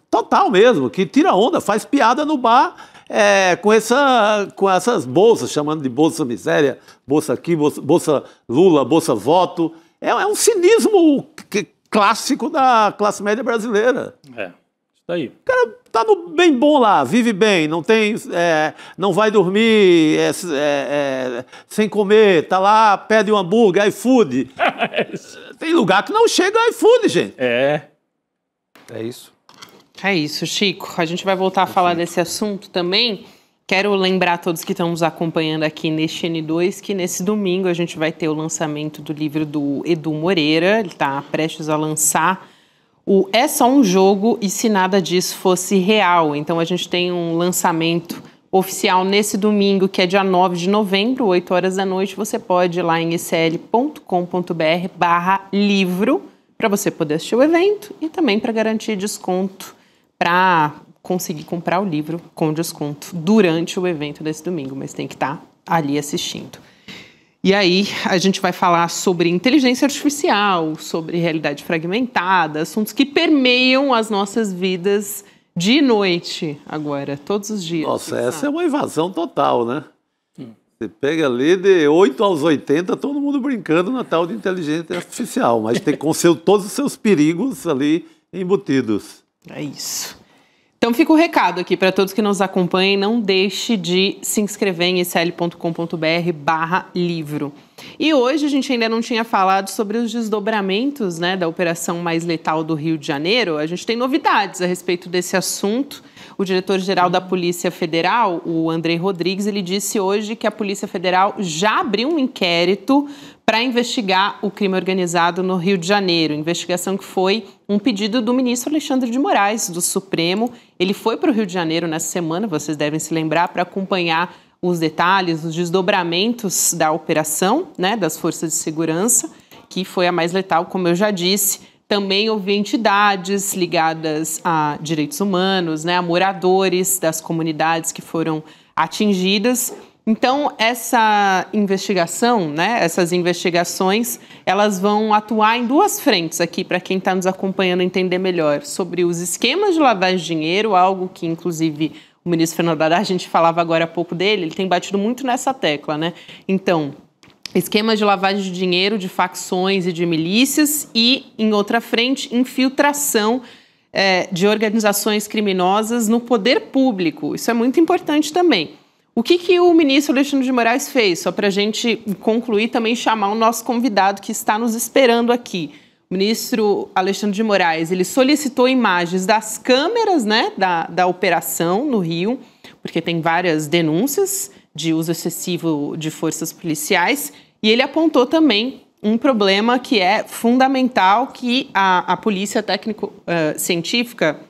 total mesmo, que tira onda, faz piada no bar com essas bolsas, chamando de Bolsa Miséria, Bolsa aqui, Bolsa Lula, Bolsa Voto. É um cinismo clássico da classe média brasileira. Isso aí. O cara tá bem bom lá, vive bem, não vai dormir sem comer, tá lá, pede um hambúrguer, iFood. Tem lugar que não chega iFood, gente. É isso. É isso, Chico. A gente vai voltar a falar desse assunto também. Quero lembrar a todos que estão nos acompanhando aqui neste N2 que nesse domingo a gente vai ter o lançamento do livro do Edu Moreira. Ele está prestes a lançar o É Só um Jogo e Se Nada Disso Fosse Real. Então a gente tem um lançamento oficial nesse domingo, que é dia 9 de novembro, 8 horas da noite. Você pode ir lá em icl.com.br/livro para você poder assistir o evento e também para garantir desconto para conseguir comprar o livro com desconto durante o evento desse domingo, mas tem que estar ali assistindo. E aí a gente vai falar sobre inteligência artificial, sobre realidade fragmentada, assuntos que permeiam as nossas vidas de e noite agora, todos os dias. Nossa, essa é uma invasão total, né? Você pega ali de 8 aos 80, todo mundo brincando na tal de inteligência artificial, mas tem com todos os seus perigos ali embutidos. É isso. Então fica o recado aqui para todos que nos acompanhem, não deixe de se inscrever em isl.com.br/livro. E hoje a gente ainda não tinha falado sobre os desdobramentos, né, da Operação Mais Letal do Rio de Janeiro. A gente tem novidades a respeito desse assunto. O diretor-geral da Polícia Federal, o Andrei Rodrigues, ele disse hoje que a Polícia Federal já abriu um inquérito para investigar o crime organizado no Rio de Janeiro. Investigação que foi um pedido do ministro Alexandre de Moraes, do Supremo. Ele foi para o Rio de Janeiro nessa semana, vocês devem se lembrar, para acompanhar os detalhes, os desdobramentos da operação, né, das forças de segurança, que foi a mais letal, como eu já disse. Também houve entidades ligadas a direitos humanos, né, a moradores das comunidades que foram atingidas. Então, essa investigação, né, essas investigações, elas vão atuar em duas frentes aqui, para quem está nos acompanhando entender melhor, sobre os esquemas de lavagem de dinheiro, algo que, inclusive, o ministro Fernando Haddad, a gente falava agora há pouco dele, ele tem batido muito nessa tecla, né? Então, esquemas de lavagem de dinheiro, de facções e de milícias e, em outra frente, infiltração de organizações criminosas no poder público. Isso é muito importante também. O que o ministro Alexandre de Moraes fez? Só para a gente concluir, também chamar o nosso convidado que está nos esperando aqui. O ministro Alexandre de Moraes, ele solicitou imagens das câmeras, né, da operação no Rio, porque tem várias denúncias de uso excessivo de forças policiais, e ele apontou também um problema que é fundamental, que a polícia técnico-científica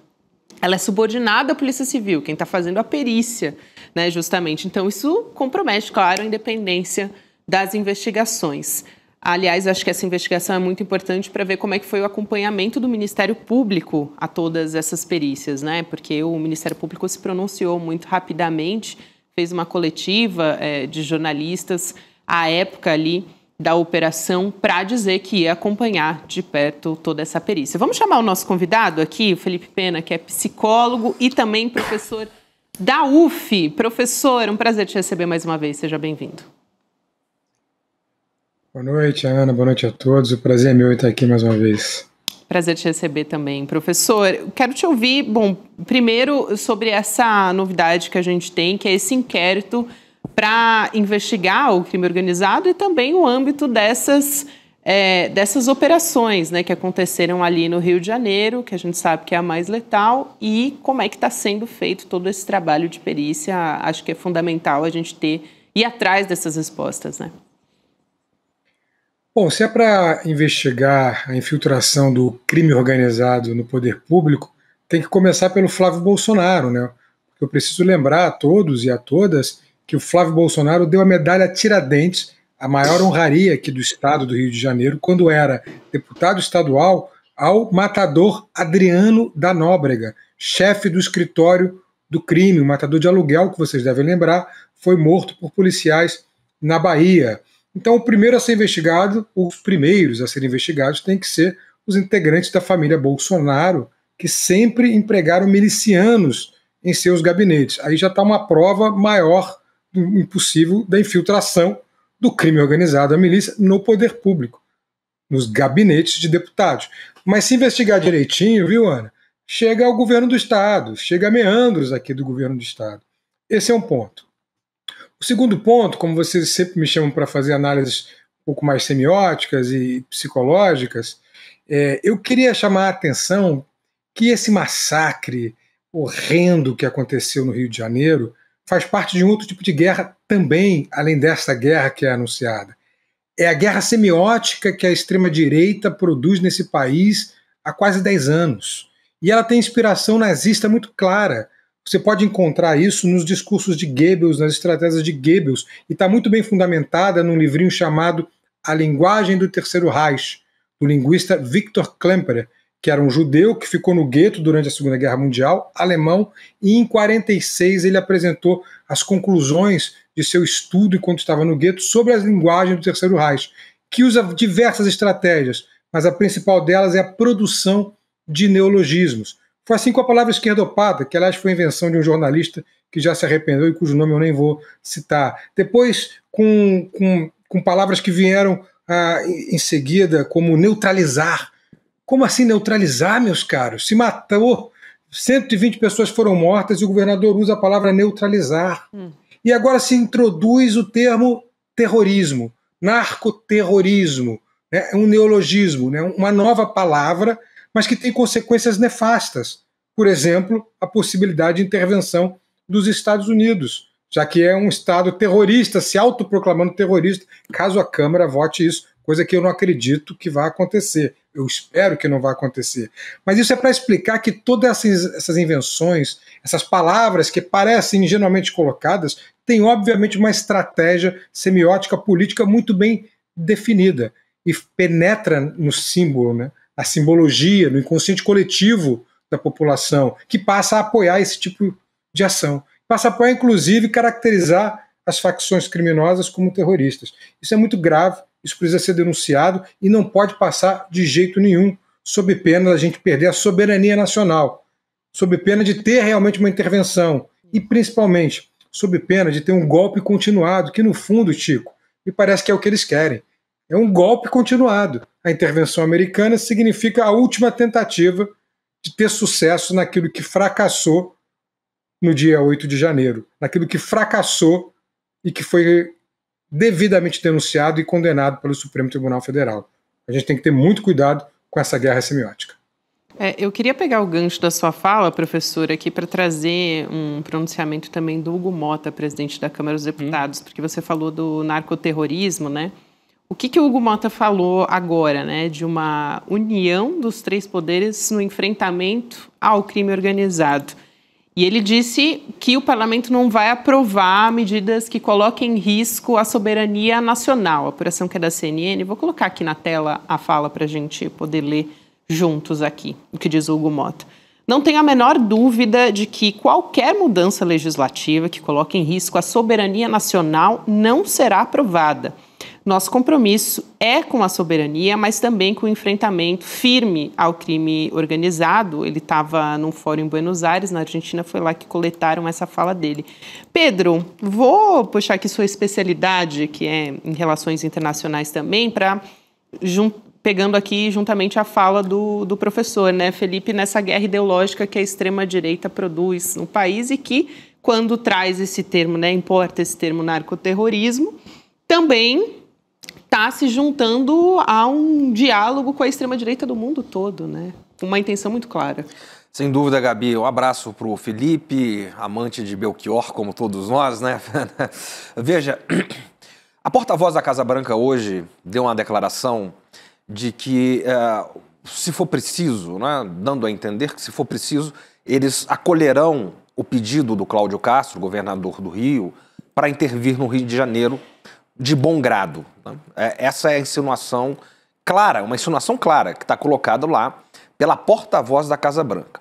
ela é subordinada à polícia civil, quem está fazendo a perícia, né, justamente. Então, isso compromete, claro, a independência das investigações. Aliás, acho que essa investigação é muito importante para ver como é que foi o acompanhamento do Ministério Público a todas essas perícias, né? Porque o Ministério Público se pronunciou muito rapidamente, fez uma coletiva de jornalistas à época ali da operação para dizer que ia acompanhar de perto toda essa perícia. Vamos chamar o nosso convidado aqui, o Felipe Pena, que é psicólogo e também professor da UF. Professor, um prazer te receber mais uma vez, seja bem-vindo. Boa noite, Ana, boa noite a todos, o prazer é meu estar aqui mais uma vez. Prazer te receber também. Professor, quero te ouvir, bom, primeiro sobre essa novidade que a gente tem, que é esse inquérito para investigar o crime organizado e também o âmbito dessas operações, né, que aconteceram ali no Rio de Janeiro, que a gente sabe que é a mais letal, e como é que está sendo feito todo esse trabalho de perícia. Acho que é fundamental a gente ir atrás dessas respostas, né? Bom, se é para investigar a infiltração do crime organizado no poder público, tem que começar pelo Flávio Bolsonaro, né? Porque eu preciso lembrar a todos e a todas que o Flávio Bolsonaro deu a medalha Tiradentes, a maior honraria aqui do estado do Rio de Janeiro, quando era deputado estadual, ao matador Adriano da Nóbrega, chefe do escritório do crime, o matador de aluguel, que vocês devem lembrar, foi morto por policiais na Bahia. Então, o primeiro a ser investigado, os primeiros a serem investigados, têm que ser os integrantes da família Bolsonaro, que sempre empregaram milicianos em seus gabinetes. Aí já está uma prova maior, impossível, da infiltração do crime organizado, a milícia, no poder público, nos gabinetes de deputados. Mas se investigar direitinho, viu, Ana, chega ao governo do Estado, chega a meandros aqui do governo do Estado. Esse é um ponto. O segundo ponto, como vocês sempre me chamam para fazer análises um pouco mais semióticas e psicológicas, eu queria chamar a atenção que esse massacre horrendo que aconteceu no Rio de Janeiro faz parte de um outro tipo de guerra também, além dessa guerra que é anunciada. É a guerra semiótica que a extrema-direita produz nesse país há quase 10 anos. E ela tem inspiração nazista muito clara. Você pode encontrar isso nos discursos de Goebbels, nas estratégias de Goebbels, e está muito bem fundamentada num livrinho chamado A Linguagem do Terceiro Reich, do linguista Victor Klemperer, que era um judeu que ficou no gueto durante a Segunda Guerra Mundial, alemão, e em 1946 ele apresentou as conclusões de seu estudo enquanto estava no gueto sobre as linguagens do Terceiro Reich, que usa diversas estratégias, mas a principal delas é a produção de neologismos. Foi assim com a palavra esquerdopata, que aliás foi invenção de um jornalista que já se arrependeu e cujo nome eu nem vou citar. Depois, com palavras que vieram em seguida, como neutralizar. Como assim neutralizar, meus caros? Se matou, 120 pessoas foram mortas e o governador usa a palavra neutralizar. E agora se introduz o termo terrorismo, narcoterrorismo, né? É um neologismo, né? Uma nova palavra, mas que tem consequências nefastas. Por exemplo, a possibilidade de intervenção dos Estados Unidos, já que é um Estado terrorista, se autoproclamando terrorista, caso a Câmara vote isso, coisa que eu não acredito que vai acontecer. Eu espero que não vá acontecer. Mas isso é para explicar que todas essas invenções, essas palavras que parecem ingenuamente colocadas, têm obviamente uma estratégia semiótica política muito bem definida e penetra no símbolo, né? A simbologia, no inconsciente coletivo da população, que passa a apoiar esse tipo de ação. Passa a apoiar, inclusive, caracterizar as facções criminosas como terroristas. Isso é muito grave. Isso precisa ser denunciado e não pode passar de jeito nenhum, sob pena da gente perder a soberania nacional, sob pena de ter realmente uma intervenção e, principalmente, sob pena de ter um golpe continuado, que no fundo, Chico, me parece que é o que eles querem. É um golpe continuado. A intervenção americana significa a última tentativa de ter sucesso naquilo que fracassou no dia 8 de janeiro, naquilo que fracassou e que foi devidamente denunciado e condenado pelo Supremo Tribunal Federal. A gente tem que ter muito cuidado com essa guerra semiótica. Eu queria pegar o gancho da sua fala, professor, aqui para trazer um pronunciamento também do Hugo Motta, presidente da Câmara dos Deputados, porque você falou do narcoterrorismo, né? O que o Hugo Motta falou agora, né, de uma união dos três poderes no enfrentamento ao crime organizado? E ele disse que o parlamento não vai aprovar medidas que coloquem em risco a soberania nacional. A apuração que é da CNN. Vou colocar aqui na tela a fala para a gente poder ler juntos aqui o que diz o Hugo Motta. Não tenho a menor dúvida de que qualquer mudança legislativa que coloque em risco a soberania nacional não será aprovada. Nosso compromisso é com a soberania, mas também com o enfrentamento firme ao crime organizado. Ele estava num fórum em Buenos Aires, na Argentina, foi lá que coletaram essa fala dele. Pedro, vou puxar aqui sua especialidade, que é em relações internacionais também, para pegando aqui juntamente a fala do professor, né, Felipe, nessa guerra ideológica que a extrema-direita produz no país e que, quando traz esse termo, né, importa esse termo narcoterrorismo, também está se juntando a um diálogo com a extrema-direita do mundo todo, né? Com uma intenção muito clara. Sem dúvida, Gabi. Um abraço para o Felipe, amante de Belchior, como todos nós, né? Veja, a porta-voz da Casa Branca hoje deu uma declaração de que, se for preciso, né, dando a entender que, se for preciso, eles acolherão o pedido do Cláudio Castro, governador do Rio, para intervir no Rio de Janeiro de bom grado. Né? Essa é a insinuação clara, uma insinuação clara que está colocada lá pela porta-voz da Casa Branca.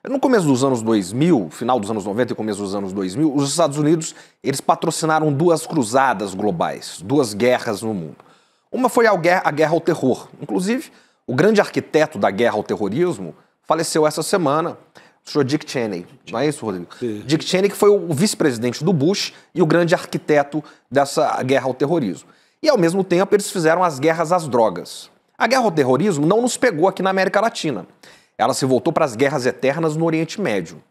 No começo dos anos 2000, final dos anos 90 e começo dos anos 2000, os Estados Unidos eles patrocinaram duas cruzadas globais, duas guerras no mundo. Uma foi a guerra ao terror. Inclusive, o grande arquiteto da guerra ao terrorismo faleceu essa semana, o senhor Dick Cheney. Não é isso, Rodrigo? Sim. Dick Cheney, que foi o vice-presidente do Bush e o grande arquiteto dessa guerra ao terrorismo. E, ao mesmo tempo, eles fizeram as guerras às drogas. A guerra ao terrorismo não nos pegou aqui na América Latina. Ela se voltou para as guerras eternas no Oriente Médio.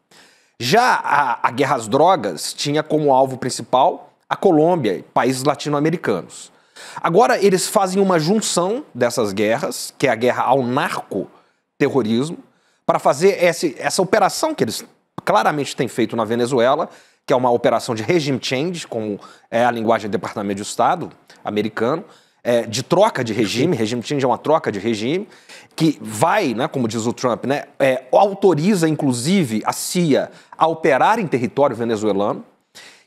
Já a guerra às drogas tinha como alvo principal a Colômbia e países latino-americanos. Agora, eles fazem uma junção dessas guerras, que é a guerra ao narcoterrorismo, para fazer essa operação que eles claramente têm feito na Venezuela, que é uma operação de regime change, como é a linguagem do Departamento de Estado americano, de troca de regime. Regime change é uma troca de regime, que vai, né, como diz o Trump, né, autoriza, inclusive, a CIA a operar em território venezuelano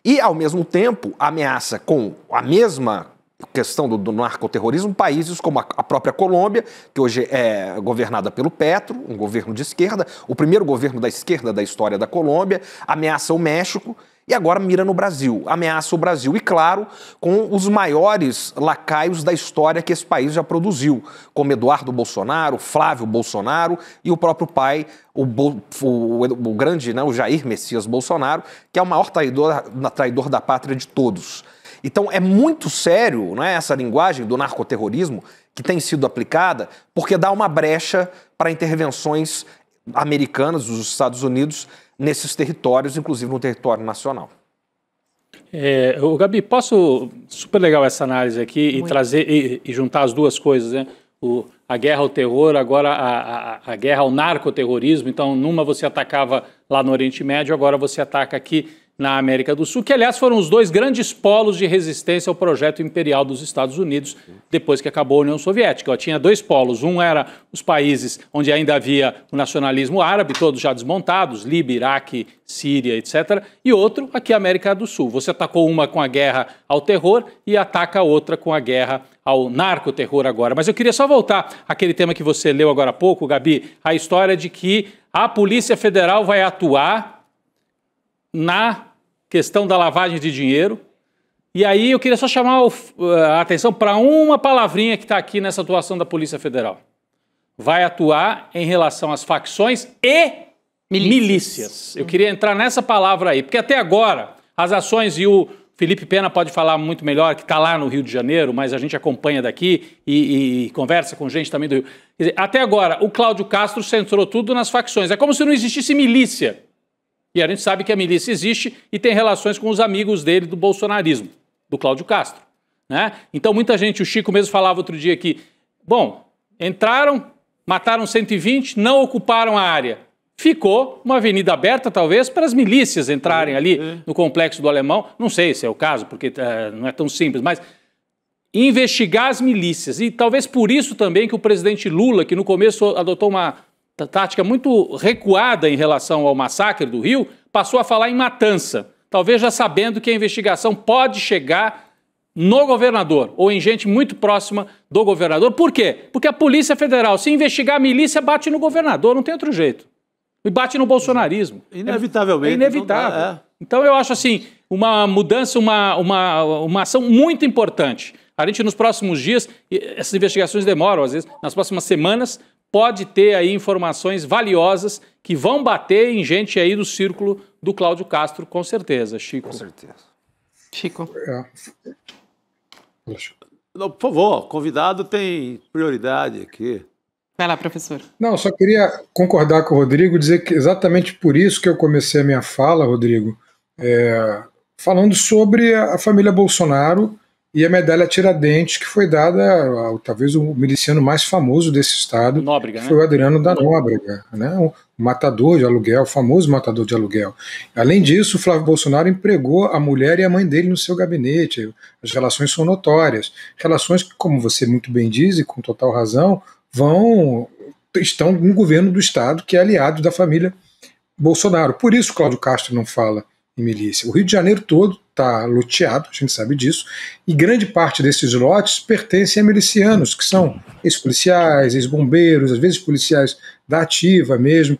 e, ao mesmo tempo, ameaça com a mesma questão do narcoterrorismo, países como a própria Colômbia, que hoje é governada pelo Petro, um governo de esquerda, o primeiro governo da esquerda da história da Colômbia, ameaça o México e agora mira no Brasil, ameaça o Brasil. E, claro, com os maiores lacaios da história que esse país já produziu, como Eduardo Bolsonaro, Flávio Bolsonaro e o próprio pai, o grande, né, o Jair Messias Bolsonaro, que é o maior traidor da pátria de todos. Então é muito sério, né, essa linguagem do narcoterrorismo que tem sido aplicada, porque dá uma brecha para intervenções americanas dos Estados Unidos nesses territórios, inclusive no território nacional. Gabi, super legal essa análise aqui e trazer e juntar as duas coisas, né? A guerra ao terror, agora a guerra ao narcoterrorismo. Então, numa você atacava lá no Oriente Médio, agora você ataca aqui na América do Sul, que, aliás, foram os dois grandes polos de resistência ao projeto imperial dos Estados Unidos, depois que acabou a União Soviética. Tinha dois polos. Um era os países onde ainda havia o nacionalismo árabe, todos já desmontados, Líbia, Iraque, Síria, etc. E outro, aqui a América do Sul. Você atacou uma com a guerra ao terror e ataca a outra com a guerra ao narcoterror agora. Mas eu queria só voltar àquele tema que você leu agora há pouco, Gabi, a história de que a Polícia Federal vai atuar na questão da lavagem de dinheiro. E aí eu queria só chamar a atenção para uma palavrinha que está aqui nessa atuação da Polícia Federal. Vai atuar em relação às facções e milícias. Eu queria entrar nessa palavra aí, porque até agora as ações, e o Felipe Pena pode falar muito melhor, que está lá no Rio de Janeiro, mas a gente acompanha daqui e conversa com gente também do Rio. Quer dizer, até agora o Cláudio Castro centrou tudo nas facções. É como se não existisse milícia. E a gente sabe que a milícia existe e tem relações com os amigos dele do bolsonarismo, do Cláudio Castro, né? Então muita gente, o Chico mesmo falava outro dia que, bom, entraram, mataram 120, não ocuparam a área. Ficou uma avenida aberta, talvez, para as milícias entrarem ali no Complexo do Alemão. Não sei se é o caso, porque não é tão simples, mas investigar as milícias. E talvez por isso também que o presidente Lula, que no começo adotou uma tática muito recuada em relação ao massacre do Rio, passou a falar em matança, talvez já sabendo que a investigação pode chegar no governador ou em gente muito próxima do governador. Por quê? Porque a Polícia Federal, se investigar a milícia, bate no governador, não tem outro jeito. E bate no bolsonarismo. Inevitavelmente. É inevitável. Então eu acho assim, uma mudança, uma ação muito importante. A gente nos próximos dias, essas investigações demoram às vezes, nas próximas semanas, pode ter aí informações valiosas que vão bater em gente aí do círculo do Cláudio Castro, com certeza, Chico. Com certeza. Chico. Não, por favor, convidado tem prioridade aqui. Vai lá, professor. Não, só queria concordar com o Rodrigo, dizer que exatamente por isso que eu comecei a minha fala, Rodrigo, falando sobre a família Bolsonaro e a medalha Tiradentes, que foi dada ao talvez o miliciano mais famoso desse estado, Nóbrega, que foi o Adriano da Nóbrega, né? O matador de aluguel, o famoso matador de aluguel. Além disso, o Flávio Bolsonaro empregou a mulher e a mãe dele no seu gabinete. As relações são notórias. Relações que, como você muito bem diz, e com total razão, estão no governo do estado, que é aliado da família Bolsonaro. Por isso Cláudio Castro não fala em milícia. O Rio de Janeiro todo está loteado, a gente sabe disso, e grande parte desses lotes pertencem a milicianos, que são ex-policiais, ex-bombeiros, às vezes policiais da ativa mesmo.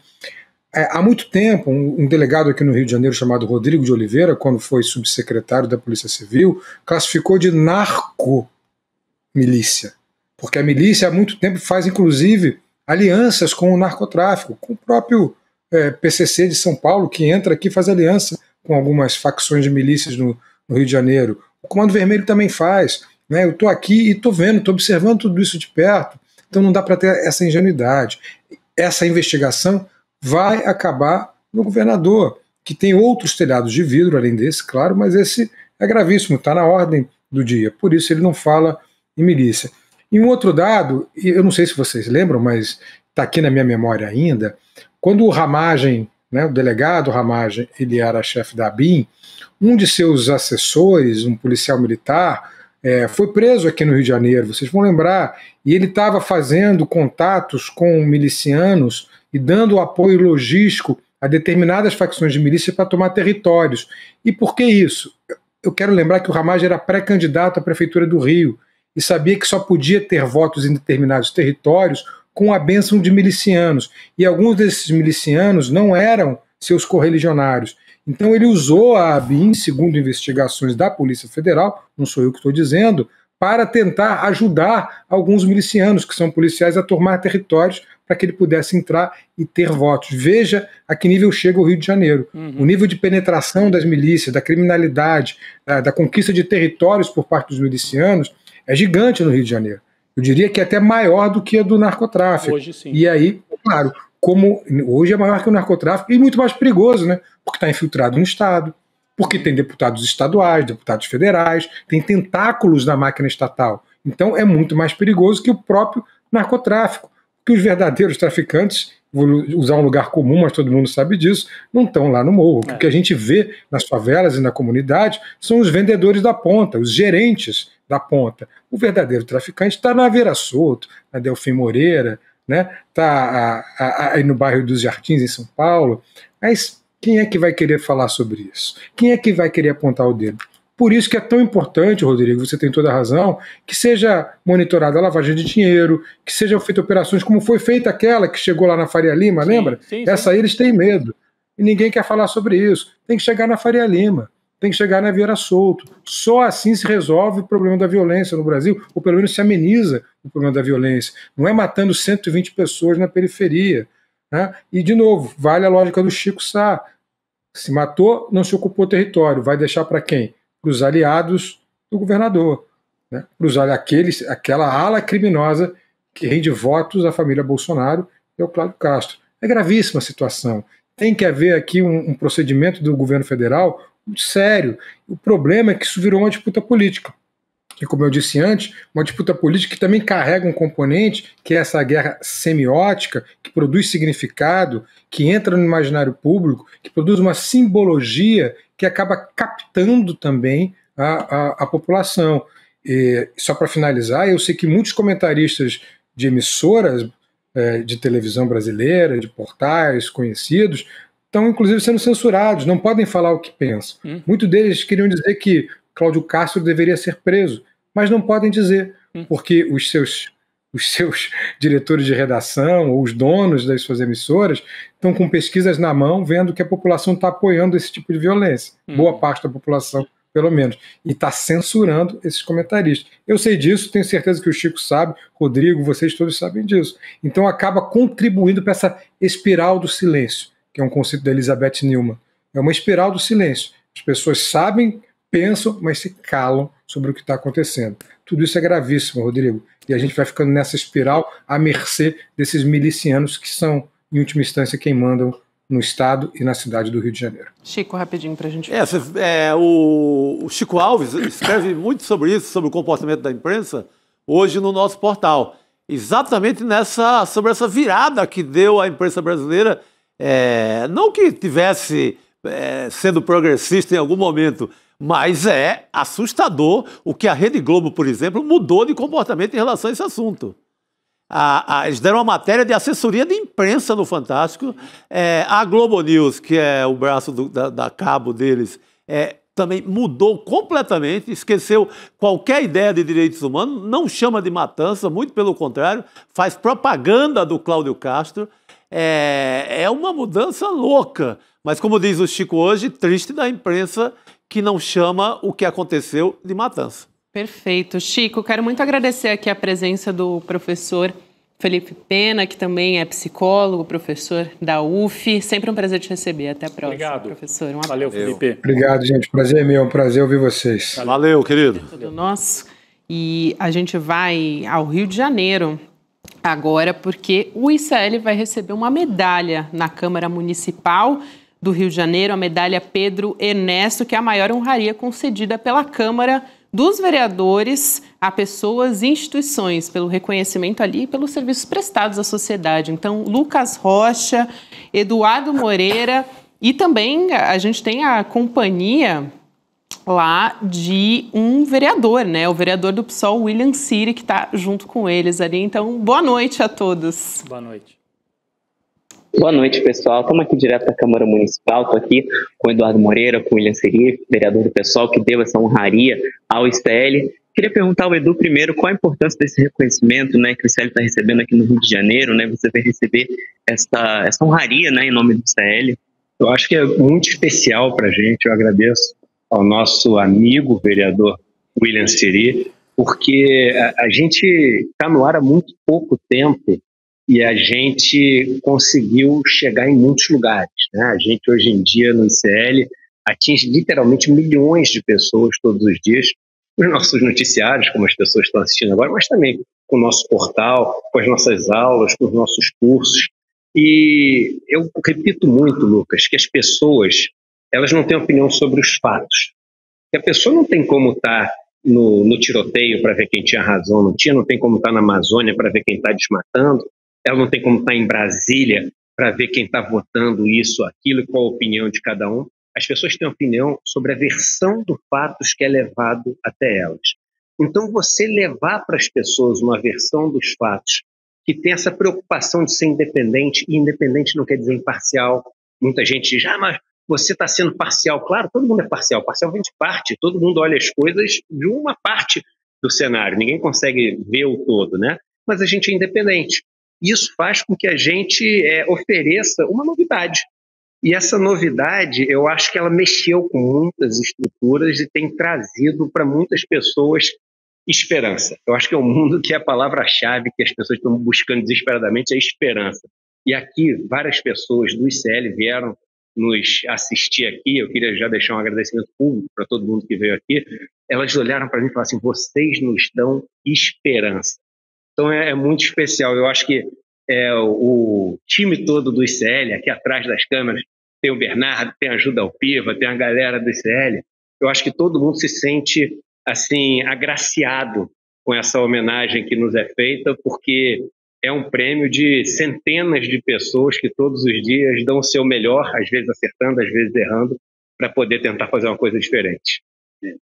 Há muito tempo, um delegado aqui no Rio de Janeiro chamado Rodrigo de Oliveira, quando foi subsecretário da Polícia Civil, classificou de narcomilícia, porque a milícia há muito tempo faz, inclusive, alianças com o narcotráfico, com o próprio PCC de São Paulo, que entra aqui e faz aliança com algumas facções de milícias no Rio de Janeiro. O Comando Vermelho também faz, né? Eu estou aqui e estou vendo, estou observando tudo isso de perto, então não dá para ter essa ingenuidade. Essa investigação vai acabar no governador, que tem outros telhados de vidro além desse, claro, mas esse é gravíssimo, está na ordem do dia, por isso ele não fala em milícia. E um outro dado, eu não sei se vocês lembram, mas está aqui na minha memória ainda, quando o Ramagem, né, o delegado Ramagem, ele era chefe da ABIN, um de seus assessores, um policial militar, foi preso aqui no Rio de Janeiro, vocês vão lembrar, e ele estava fazendo contatos com milicianos e dando apoio logístico a determinadas facções de milícia para tomar territórios. E por que isso? eu quero lembrar que o Ramagem era pré-candidato à Prefeitura do Rio e sabia que só podia ter votos em determinados territórios com a bênção de milicianos. E alguns desses milicianos não eram seus correligionários. Então ele usou a ABIN, segundo investigações da Polícia Federal, não sou eu que estou dizendo, para tentar ajudar alguns milicianos, que são policiais, a tomar territórios para que ele pudesse entrar e ter votos. Veja a que nível chega o Rio de Janeiro. O nível de penetração das milícias, da criminalidade, da conquista de territórios por parte dos milicianos é gigante no Rio de Janeiro. Eu diria que é até maior do que a do narcotráfico. Hoje sim. E aí, claro, como hoje é maior que o narcotráfico e muito mais perigoso, né? Porque está infiltrado no Estado, porque tem deputados estaduais, deputados federais, tem tentáculos na máquina estatal. Então é muito mais perigoso que o próprio narcotráfico. Que os verdadeiros traficantes, vou usar um lugar comum, mas todo mundo sabe disso, não estão lá no morro. O que a gente vê nas favelas e na comunidade são os vendedores da ponta, os gerentes da ponta. O verdadeiro traficante está na Vera Soto, na Delfim Moreira, né? Está aí no bairro dos Jardins, em São Paulo. Mas quem é que vai querer falar sobre isso? Quem é que vai querer apontar o dedo? Por isso que é tão importante, Rodrigo, você tem toda a razão, que seja monitorada a lavagem de dinheiro, que sejam feitas operações como foi feita aquela que chegou lá na Faria Lima, lembra? Sim. Essa aí eles têm medo. E ninguém quer falar sobre isso. Tem que chegar na Faria Lima, tem que chegar na Vieira Solto. Só assim se resolve o problema da violência no Brasil, ou pelo menos se ameniza o problema da violência. Não é matando 120 pessoas na periferia. Né? E, de novo, vale a lógica do Chico Sá. Se matou, não se ocupou território. Vai deixar para quem? Para os aliados do governador, né? Para aquela ala criminosa que rende votos à família Bolsonaro e ao Cláudio Castro. É gravíssima a situação. Tem que haver aqui um procedimento do governo federal muito sério. O problema é que isso virou uma disputa política. E como eu disse antes, uma disputa política que também carrega um componente, que é essa guerra semiótica, que produz significado, que entra no imaginário público, que produz uma simbologia que acaba captando também a população. E, só para finalizar, eu sei que muitos comentaristas de emissoras de televisão brasileira, de portais conhecidos, estão inclusive sendo censurados, não podem falar o que pensam. Muitos deles queriam dizer que Cláudio Castro deveria ser preso, mas não podem dizer, porque os seus diretores de redação ou os donos das suas emissoras estão com pesquisas na mão, vendo que a população está apoiando esse tipo de violência. Boa parte da população, pelo menos. E está censurando esses comentaristas. Eu sei disso, tenho certeza que o Chico sabe, Rodrigo, vocês todos sabem disso. Então acaba contribuindo para essa espiral do silêncio, que é um conceito da Elizabeth Neumann. É uma espiral do silêncio. As pessoas sabem, pensam, mas se calam sobre o que está acontecendo. Tudo isso é gravíssimo, Rodrigo. E a gente vai ficando nessa espiral à mercê desses milicianos que são, em última instância, quem mandam no Estado e na cidade do Rio de Janeiro. Chico, rapidinho para a gente... O Chico Alves escreve muito sobre isso, sobre o comportamento da imprensa, hoje no nosso portal. Exatamente sobre essa virada que deu a imprensa brasileira, não que tivesse sendo progressista em algum momento, mas é assustador o que a Rede Globo, por exemplo, mudou de comportamento em relação a esse assunto. Eles deram uma matéria de assessoria de imprensa no Fantástico. A Globo News, que é o braço da cabo deles, também mudou completamente, esqueceu qualquer ideia de direitos humanos, não chama de matança, muito pelo contrário, faz propaganda do Cláudio Castro. É uma mudança louca, mas como diz o Chico hoje, triste da imprensa que não chama o que aconteceu de matança. Perfeito. Chico, quero muito agradecer aqui a presença do professor Felipe Pena, que também é psicólogo, professor da UF. Sempre um prazer te receber. Até a próxima, obrigado, professor. Valeu, Felipe. Obrigado, gente. Prazer é meu. É um prazer ouvir vocês. Valeu, querido. Tudo nosso. E a gente vai ao Rio de Janeiro agora, porque o ICL vai receber uma medalha na Câmara Municipal do Rio de Janeiro, a medalha Pedro Ernesto, que é a maior honraria concedida pela Câmara dos Vereadores a pessoas e instituições, pelo reconhecimento ali e pelos serviços prestados à sociedade. Então, Lucas Rocha, Eduardo Moreira e também a gente tem a companhia lá de um vereador, né? O vereador do PSOL, William Siri, que está junto com eles ali. Então, boa noite a todos. Boa noite. Boa noite, pessoal. Estamos aqui direto da Câmara Municipal. Estou aqui com o Eduardo Moreira, com o William Seri, vereador do PSOL, que deu essa honraria ao ICL. Queria perguntar ao Edu primeiro qual a importância desse reconhecimento, né, que o ICL está recebendo aqui no Rio de Janeiro, né? Você vai receber essa honraria, né, em nome do ICL. Eu acho que é muito especial para a gente. Eu agradeço ao nosso amigo vereador William Seri, porque a gente está no ar há muito pouco tempo e a gente conseguiu chegar em muitos lugares, né? A gente hoje em dia no ICL atinge literalmente milhões de pessoas todos os dias, os nossos noticiários, como as pessoas estão assistindo agora, mas também com o nosso portal, com as nossas aulas, com os nossos cursos. E eu repito muito, Lucas, que as pessoas, elas não têm opinião sobre os fatos. E a pessoa não tem como estar no tiroteio para ver quem tinha razão, não tem como estar na Amazônia para ver quem está desmatando, ela não tem como estar em Brasília para ver quem está votando isso, aquilo, e qual a opinião de cada um. As pessoas têm opinião sobre a versão dos fatos que é levado até elas. Então, você levar para as pessoas uma versão dos fatos que tem essa preocupação de ser independente, e independente não quer dizer imparcial. Muita gente diz, mas você está sendo parcial. Claro, todo mundo é parcial. Parcial vem de parte. Todo mundo olha as coisas de uma parte do cenário. Ninguém consegue ver o todo, né? Mas a gente é independente. Isso faz com que a gente ofereça uma novidade. E essa novidade, eu acho que ela mexeu com muitas estruturas e tem trazido para muitas pessoas esperança. Eu acho que é um mundo que é a palavra-chave que as pessoas estão buscando desesperadamente, é esperança. E aqui, várias pessoas do ICL vieram nos assistir aqui. Eu queria já deixar um agradecimento público para todo mundo que veio aqui. Elas olharam para mim e falaram assim, vocês nos dão esperança. Então é muito especial. Eu acho que o time todo do ICL, aqui atrás das câmeras, tem o Bernardo, tem a Ajuda ao Piva, tem a galera do ICL. Eu acho que todo mundo se sente assim, agraciado com essa homenagem que nos é feita, porque é um prêmio de centenas de pessoas que todos os dias dão o seu melhor, às vezes acertando, às vezes errando, para poder tentar fazer uma coisa diferente.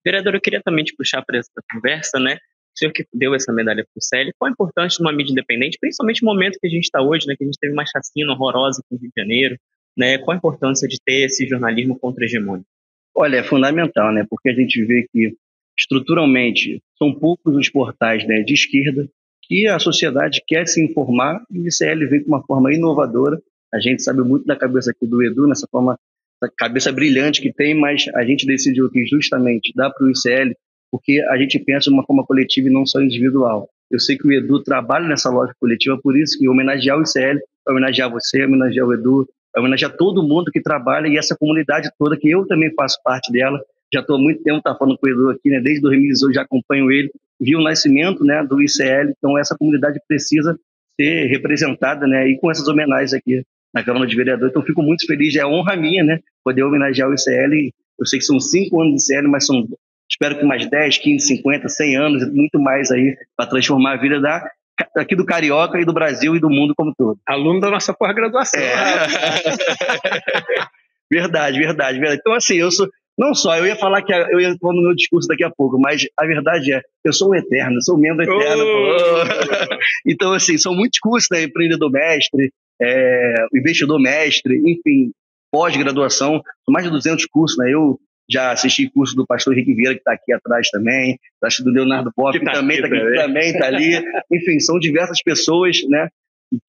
Vereador, eu queria também te puxar para essa conversa, né? O senhor que deu essa medalha para o ICL, qual a importância de uma mídia independente, principalmente no momento que a gente está hoje, né? Que a gente teve uma chacina horrorosa aqui no Rio de Janeiro, né? Qual a importância de ter esse jornalismo contra-hegemônico? Olha, é fundamental, né? Porque a gente vê que estruturalmente são poucos os portais, né, de esquerda que a sociedade quer se informar e o ICL vem com uma forma inovadora. A gente sabe muito da cabeça aqui do Edu, nessa forma, essa cabeça brilhante que tem, mas a gente decidiu que justamente dá para o ICL porque a gente pensa de uma forma coletiva e não só individual. Eu sei que o Edu trabalha nessa lógica coletiva, por isso que homenagear o ICL, homenagear você, homenagear o Edu, homenagear todo mundo que trabalha e essa comunidade toda, que eu também faço parte dela. Já estou há muito tempo falando com o Edu aqui, né? Desde 2018 já acompanho ele, vi o nascimento, né, do ICL, então essa comunidade precisa ser representada, né, e com essas homenagens aqui na Câmara de Vereadores. Então fico muito feliz, é honra minha, né, poder homenagear o ICL. Eu sei que são 5 anos de ICL, mas espero que mais 10, 15, 50, 100 anos e muito mais aí para transformar a vida aqui do Carioca e do Brasil e do mundo como todo. Aluno da nossa pós-graduação. Verdade. Então assim, eu ia falar que eu ia pôr no meu discurso daqui a pouco, mas a verdade é, eu sou um eterno, eu sou um membro eterno. Então, assim, são muitos cursos, né? Empreendedor mestre, investidor mestre, enfim, pós-graduação, são mais de 200 cursos, né? Eu já assisti curso do pastor Henrique Vieira, que está aqui atrás também, acho do Leonardo Boff, que também está aqui, também está ali. Enfim, são diversas pessoas, né?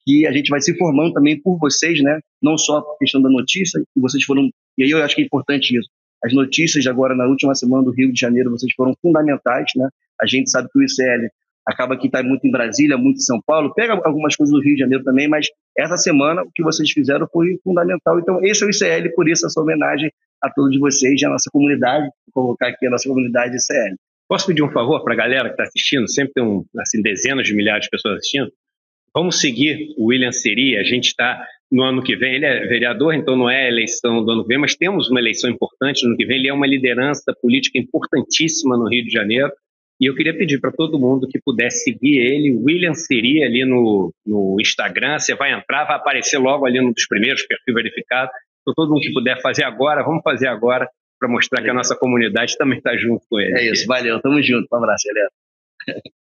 Que a gente vai se formando também por vocês, né? Não só a questão da notícia, que vocês foram, e aí eu acho que é importante isso. As notícias de agora, na última semana do Rio de Janeiro, vocês foram fundamentais, né? A gente sabe que o ICL acaba que está muito em Brasília, muito em São Paulo, pega algumas coisas do Rio de Janeiro também, mas essa semana o que vocês fizeram foi fundamental. Então, esse é o ICL, por isso essa homenagem a todos vocês e a nossa comunidade, vou colocar aqui a nossa comunidade ICL. Posso pedir um favor para a galera que está assistindo? Sempre tem dezenas de milhares de pessoas assistindo. Vamos seguir o William Seri. A gente está no ano que vem, ele é vereador, então não é a eleição do ano que vem, mas temos uma eleição importante no ano que vem. Ele é uma liderança política importantíssima no Rio de Janeiro. E eu queria pedir para todo mundo que pudesse seguir ele, William Seri, ali no Instagram. Você vai entrar, vai aparecer logo ali um dos primeiros, perfil verificado. Então, todo mundo que puder fazer agora, vamos fazer agora, para mostrar que a nossa comunidade também está junto com ele. É isso, valeu, tamo junto. Um abraço, galera.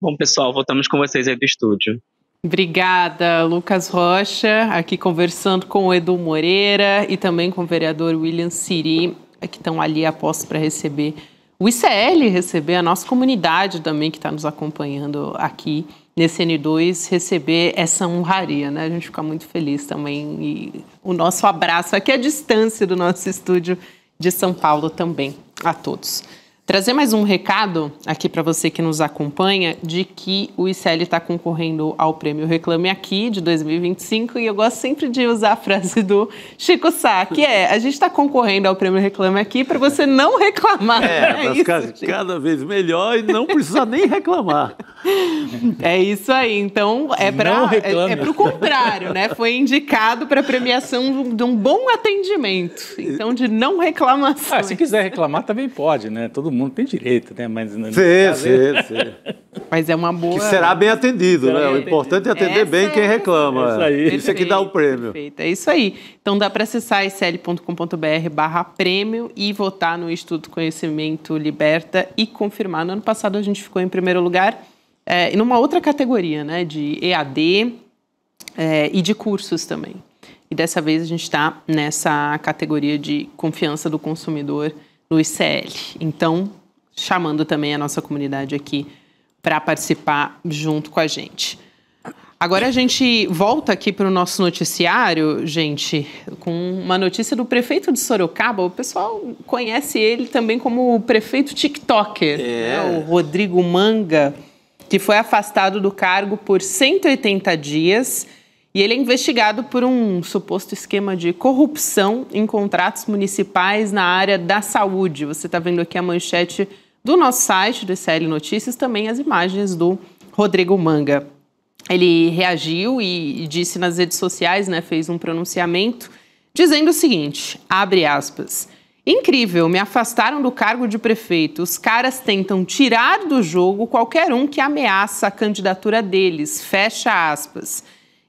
Bom, pessoal, voltamos com vocês aí do estúdio. Obrigada, Lucas Rocha, aqui conversando com o Edu Moreira e também com o vereador William Siri, que estão ali apostos para receber o ICL, receber a nossa comunidade também que está nos acompanhando aqui nesse N2, receber essa honraria, né? A gente fica muito feliz também e o nosso abraço aqui à distância do nosso estúdio de São Paulo também a todos. Trazer mais um recado aqui para você que nos acompanha de que o ICL está concorrendo ao Prêmio Reclame Aqui de 2025 e eu gosto sempre de usar a frase do Chico Sá, que a gente está concorrendo ao Prêmio Reclame Aqui para você não reclamar. Cada vez melhor e não precisa nem reclamar. É isso aí, então é para o contrário, né? Foi indicado para a premiação de um bom atendimento, então de não reclamação. Se quiser reclamar também pode, né? Todo mundo tem direito, né? Mas Mas é uma boa... Que será bem atendido, né? O importante é atender bem quem reclama. Isso é que dá o prêmio. Perfeito, é isso aí. Então dá para acessar icl.com.br/prêmio e votar no Instituto Conhecimento Liberta e confirmar. No ano passado a gente ficou em primeiro lugar e numa outra categoria, né? De EAD e de cursos também. E dessa vez a gente está nessa categoria de confiança do consumidor no ICL. Então, chamando também a nossa comunidade aqui para participar junto com a gente. Agora a gente volta aqui para o nosso noticiário, gente, com uma notícia do prefeito de Sorocaba. O pessoal conhece ele também como o prefeito TikToker, né? O Rodrigo Manga, que foi afastado do cargo por 180 dias. E ele é investigado por um suposto esquema de corrupção em contratos municipais na área da saúde. Você está vendo aqui a manchete do nosso site, do ICL Notícias, também as imagens do Rodrigo Manga. Ele reagiu e disse nas redes sociais, né, fez um pronunciamento, dizendo o seguinte, abre aspas, incrível, me afastaram do cargo de prefeito. Os caras tentam tirar do jogo qualquer um que ameaça a candidatura deles, fecha aspas.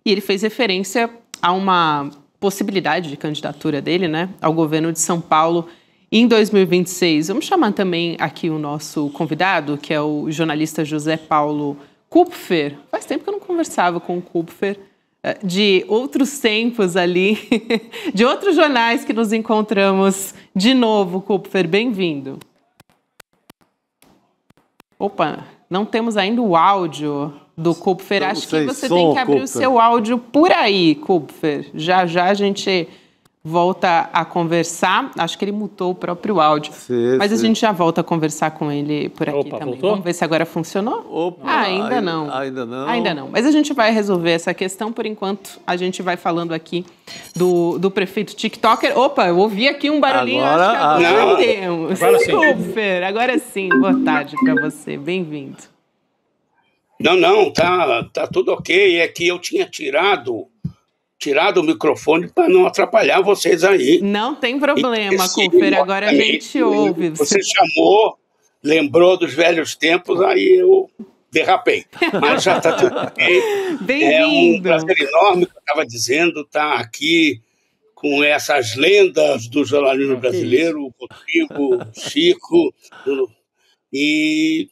E ele fez referência a uma possibilidade de candidatura dele, né, ao governo de São Paulo em 2026. Vamos chamar também aqui o nosso convidado, que é o jornalista José Paulo Kupfer. Faz tempo que eu não conversava com o Kupfer, de outros tempos ali, de outros jornais que nos encontramos de novo. Kupfer, bem-vindo. Opa, não temos ainda o áudio do Kupfer. Acho que você tem que abrir o seu áudio por aí, Kupfer. Já já a gente volta a conversar. Acho que ele mutou o próprio áudio. Mas a gente já volta a conversar com ele por aqui também. Voltou? Vamos ver se agora funcionou? Ainda não. Ainda não. Mas a gente vai resolver essa questão. Por enquanto, a gente vai falando aqui do prefeito TikToker. Opa, eu ouvi aqui um barulhinho. Agora temos. Kupfer, agora sim. Boa tarde para você. Bem-vindo. Não, tá tudo ok. É que eu tinha tirado o microfone para não atrapalhar vocês aí. Não tem problema, Kupfer, agora a gente ouve. Você chamou, lembrou dos velhos tempos, aí eu derrapei. Mas já está tudo ok. Bem-vindo. É um prazer enorme, que eu estava dizendo, estar aqui com essas lendas do jornalismo brasileiro, o Rodrigo, o Chico, e...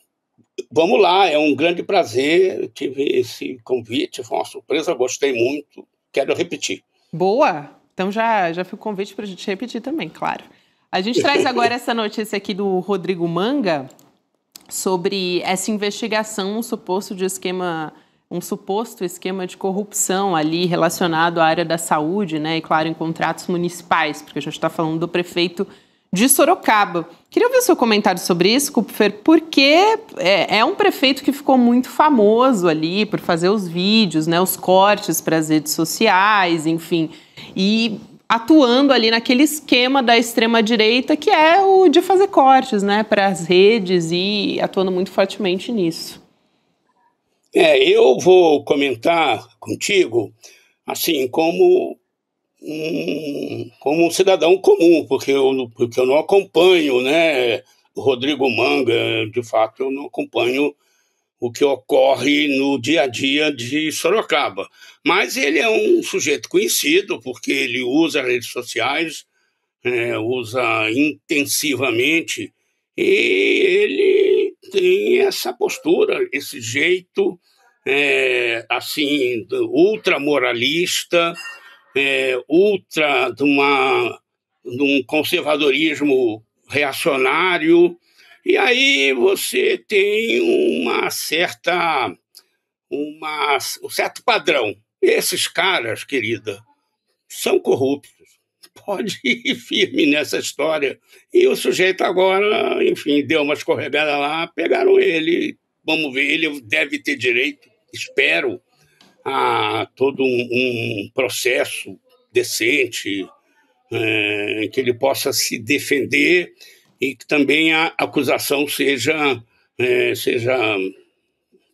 Vamos lá, é um grande prazer. Eu tive esse convite, foi uma surpresa, gostei muito, quero repetir. Boa! Então já fica o convite para a gente repetir também, claro. A gente traz agora essa notícia aqui do Rodrigo Manga sobre essa investigação, um suposto esquema de corrupção ali relacionado à área da saúde, né? E claro, em contratos municipais, porque a gente está falando do prefeito de Sorocaba. Queria ouvir o seu comentário sobre isso, Kupfer, porque é um prefeito que ficou muito famoso ali por fazer os vídeos, né, os cortes para as redes sociais, enfim, e atuando ali naquele esquema da extrema-direita que é o de fazer cortes, né, para as redes e atuando muito fortemente nisso. Eu vou comentar contigo, assim, como um cidadão comum, porque eu não acompanho, né, o Rodrigo Manga, de fato eu não acompanho o que ocorre no dia a dia de Sorocaba. Mas ele é um sujeito conhecido, porque ele usa redes sociais, usa intensivamente, e ele tem essa postura, esse jeito assim, ultramoralista, de um conservadorismo reacionário, e aí você tem um certo padrão. Esses caras, querida, são corruptos. Pode ir firme nessa história. E o sujeito agora, enfim, deu uma escorregada lá, pegaram ele. Vamos ver, ele deve ter direito, espero, a todo um processo decente, em que ele possa se defender e que também a acusação seja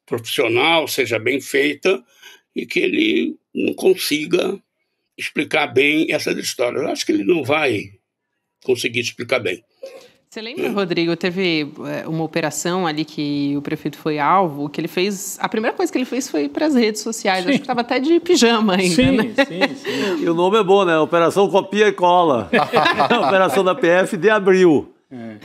profissional, seja bem feita e que ele não consiga explicar bem essa história. Eu acho que ele não vai conseguir explicar bem. Você lembra, Rodrigo, teve uma operação ali que o prefeito foi alvo, que ele fez... A primeira coisa que ele fez foi para as redes sociais. Sim. Acho que estava até de pijama ainda, sim, né? Sim. E o nome é bom, né? Operação Copia e Cola. A operação da PF de abril.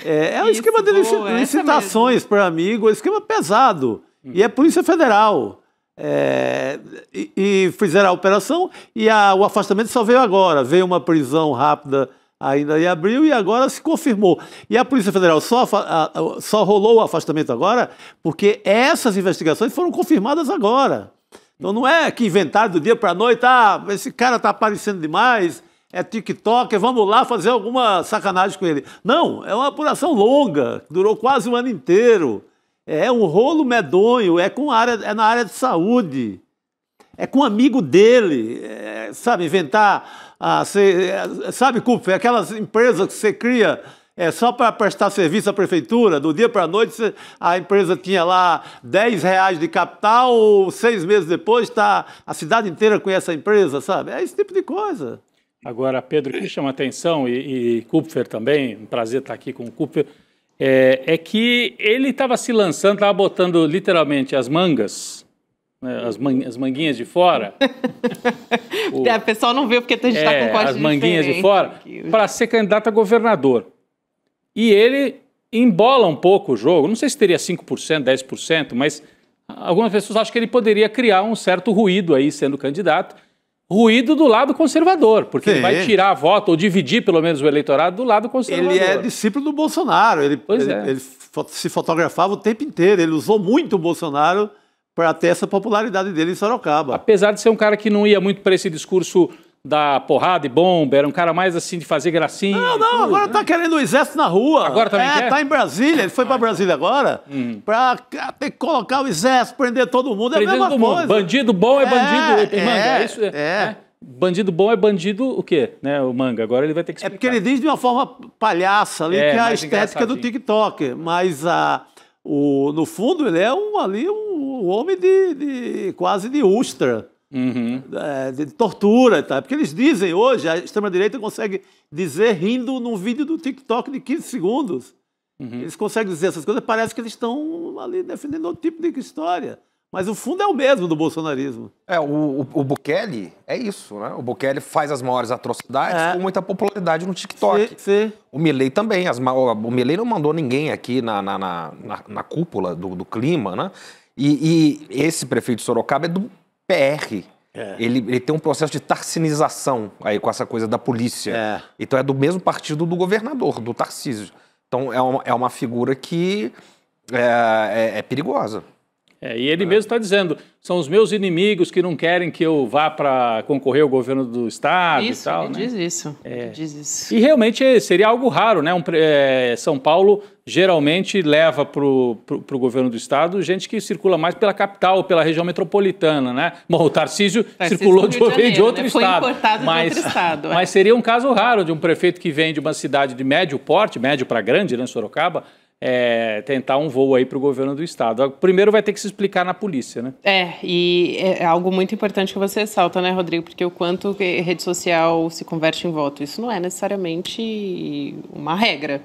É um esquema de licitações para amigo, é um esquema pesado. E é Polícia Federal. E fizeram a operação e o afastamento só veio agora. Veio uma prisão rápida ainda em abril e agora se confirmou. E a Polícia Federal só rolou o afastamento agora porque essas investigações foram confirmadas agora. Então não é que inventaram do dia para a noite, esse cara está aparecendo demais, é TikTok, vamos lá fazer alguma sacanagem com ele. Não, é uma apuração longa, durou quase um ano inteiro. É um rolo medonho, é na área de saúde, é com um amigo dele, sabe, inventar, sabe, Kupfer, aquelas empresas que você cria só para prestar serviço à prefeitura, do dia para a noite a empresa tinha lá R$10 de capital, 6 meses depois a cidade inteira conhece a empresa, sabe, é esse tipo de coisa. Agora, Pedro, o que chama atenção, e Kupfer também, um prazer estar aqui com o Kupfer, é que ele estava se lançando, estava botando literalmente as mangas, né, as manguinhas de fora. O pessoal não viu porque a gente está com corte as manguinhas de fora, para ser candidato a governador. E ele embola um pouco o jogo, não sei se teria 5%, 10%, mas algumas pessoas acham que ele poderia criar um certo ruído aí sendo candidato. Ruído do lado conservador, porque ele vai tirar a voto, ou dividir pelo menos o eleitorado do lado conservador. Ele é discípulo do Bolsonaro, ele se fotografava o tempo inteiro, ele usou muito o Bolsonaro para ter essa popularidade dele em Sorocaba. Apesar de ser um cara que não ia muito para esse discurso da porrada e bomba, era um cara mais assim de fazer gracinha. Não, agora tá querendo o exército na rua. Agora também quer? Tá em Brasília, ele foi para Brasília agora, para ter que colocar o exército, prender todo mundo, é a mesma coisa. Bandido bom é bandido, Manga, isso bandido bom é bandido o quê? Né, o Manga, agora ele vai ter que explicar. É porque ele diz de uma forma palhaça ali, que é a estética do TikTok, mas no fundo ele é um homem quase de Ustra. De tortura, tá? Porque eles dizem hoje, a extrema-direita consegue dizer rindo num vídeo do TikTok de 15 segundos. Eles conseguem dizer essas coisas, parece que eles estão ali defendendo outro tipo de história. Mas o fundo é o mesmo do bolsonarismo. O Bukele é isso, né? O Bukele faz as maiores atrocidades com muita popularidade no TikTok. Sim. O Milei também. O Milei não mandou ninguém aqui na cúpula do clima, né? E esse prefeito de Sorocaba é do PR. Ele tem um processo de tarcinização aí com essa coisa da polícia. Então é do mesmo partido do governador, do Tarcísio. Então é uma figura que é perigosa. E ele mesmo está dizendo, são os meus inimigos que não querem que eu vá para concorrer ao governo do estado e tal. Ele diz isso. Diz isso. E realmente seria algo raro, né? São Paulo geralmente leva para o governo do estado gente que circula mais pela capital, pela região metropolitana, né? Bom, o Tarcísio circulou de outro estado. Foi importado de outro estado. Mas seria um caso raro de um prefeito que vem de uma cidade de médio porte, médio para grande, né, Sorocaba, tentar um voo aí para o governo do estado. Primeiro vai ter que se explicar na polícia, né? E é algo muito importante que você ressalta, né, Rodrigo? Porque o quanto rede social se converte em voto, isso não é necessariamente uma regra,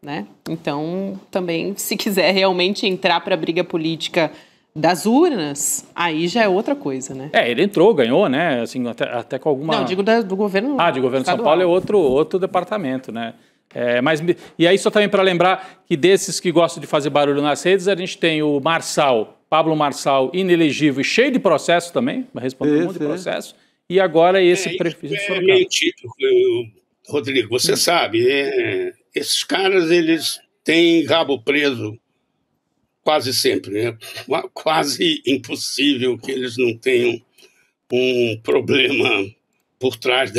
né? Então, também, se quiser realmente entrar para a briga política das urnas, aí já é outra coisa, né? Ele entrou, ganhou, né? Assim, até com alguma... Não, digo do governo de governo de São Paulo é outro departamento, né? E aí só também para lembrar que desses que gostam de fazer barulho nas redes, a gente tem o Marçal, Pablo Marçal inelegível e cheio de processo também, vai responder um monte de processo, e agora esse prefeito de Sorocaba. É meio típico, Rodrigo, você sabe, esses caras, eles têm rabo preso quase sempre, né? Quase impossível que eles não tenham um problema por trás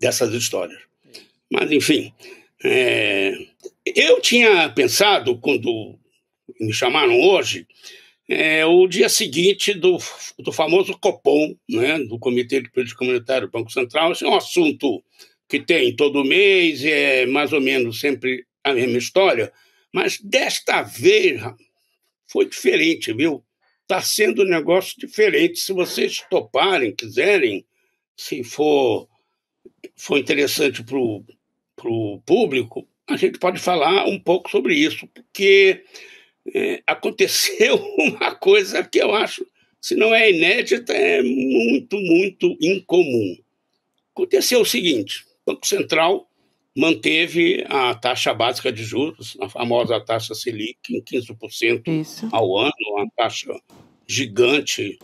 dessas histórias. Mas, enfim, eu tinha pensado, quando me chamaram hoje, o dia seguinte do famoso Copom, né, do Comitê de Política Comunitária do Banco Central. Esse é um assunto que tem todo mês, é mais ou menos sempre a mesma história, mas desta vez foi diferente, viu? Está sendo um negócio diferente. Se vocês toparem, quiserem, se for interessante para o público, a gente pode falar um pouco sobre isso, porque aconteceu uma coisa que eu acho, se não é inédita, é muito, muito incomum. Aconteceu o seguinte: o Banco Central manteve a taxa básica de juros, a famosa taxa Selic, em 15% ao ano, uma taxa gigante.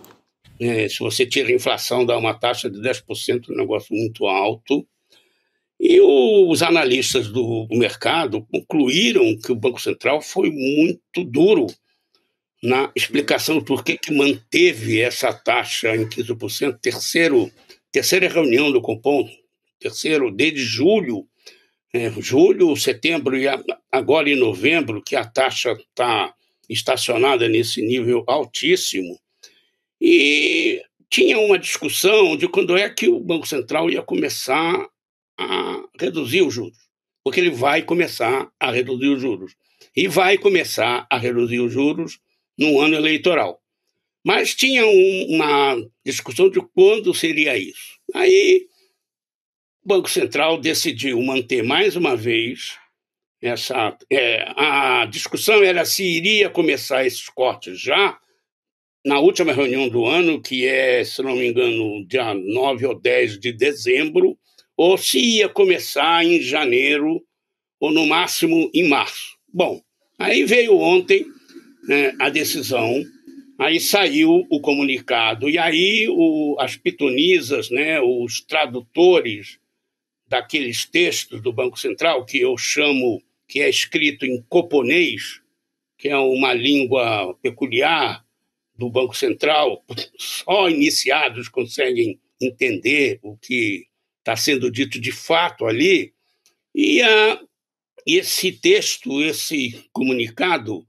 Se você tira a inflação, dá uma taxa de 10%, um negócio muito alto. E os analistas do mercado concluíram que o Banco Central foi muito duro na explicação do porquê que manteve essa taxa em 15%. Terceira reunião do Copom, desde julho, setembro e agora em novembro, que a taxa está estacionada nesse nível altíssimo. E tinha uma discussão de quando é que o Banco Central ia começar a reduzir os juros, porque ele vai começar a reduzir os juros. E vai começar a reduzir os juros no ano eleitoral. Mas tinha uma discussão de quando seria isso. Aí o Banco Central decidiu manter mais uma vez a discussão era se iria começar esses cortes já na última reunião do ano, que é, se não me engano, dia 9 ou 10 de dezembro, ou se ia começar em janeiro, ou no máximo em março. Bom, aí veio ontem a decisão, aí saiu o comunicado, e aí as pitonisas, os tradutores daqueles textos do Banco Central, que eu chamo, que é escrito em coponês, que é uma língua peculiar do Banco Central, só iniciados conseguem entender o que está sendo dito de fato ali. E esse texto, esse comunicado,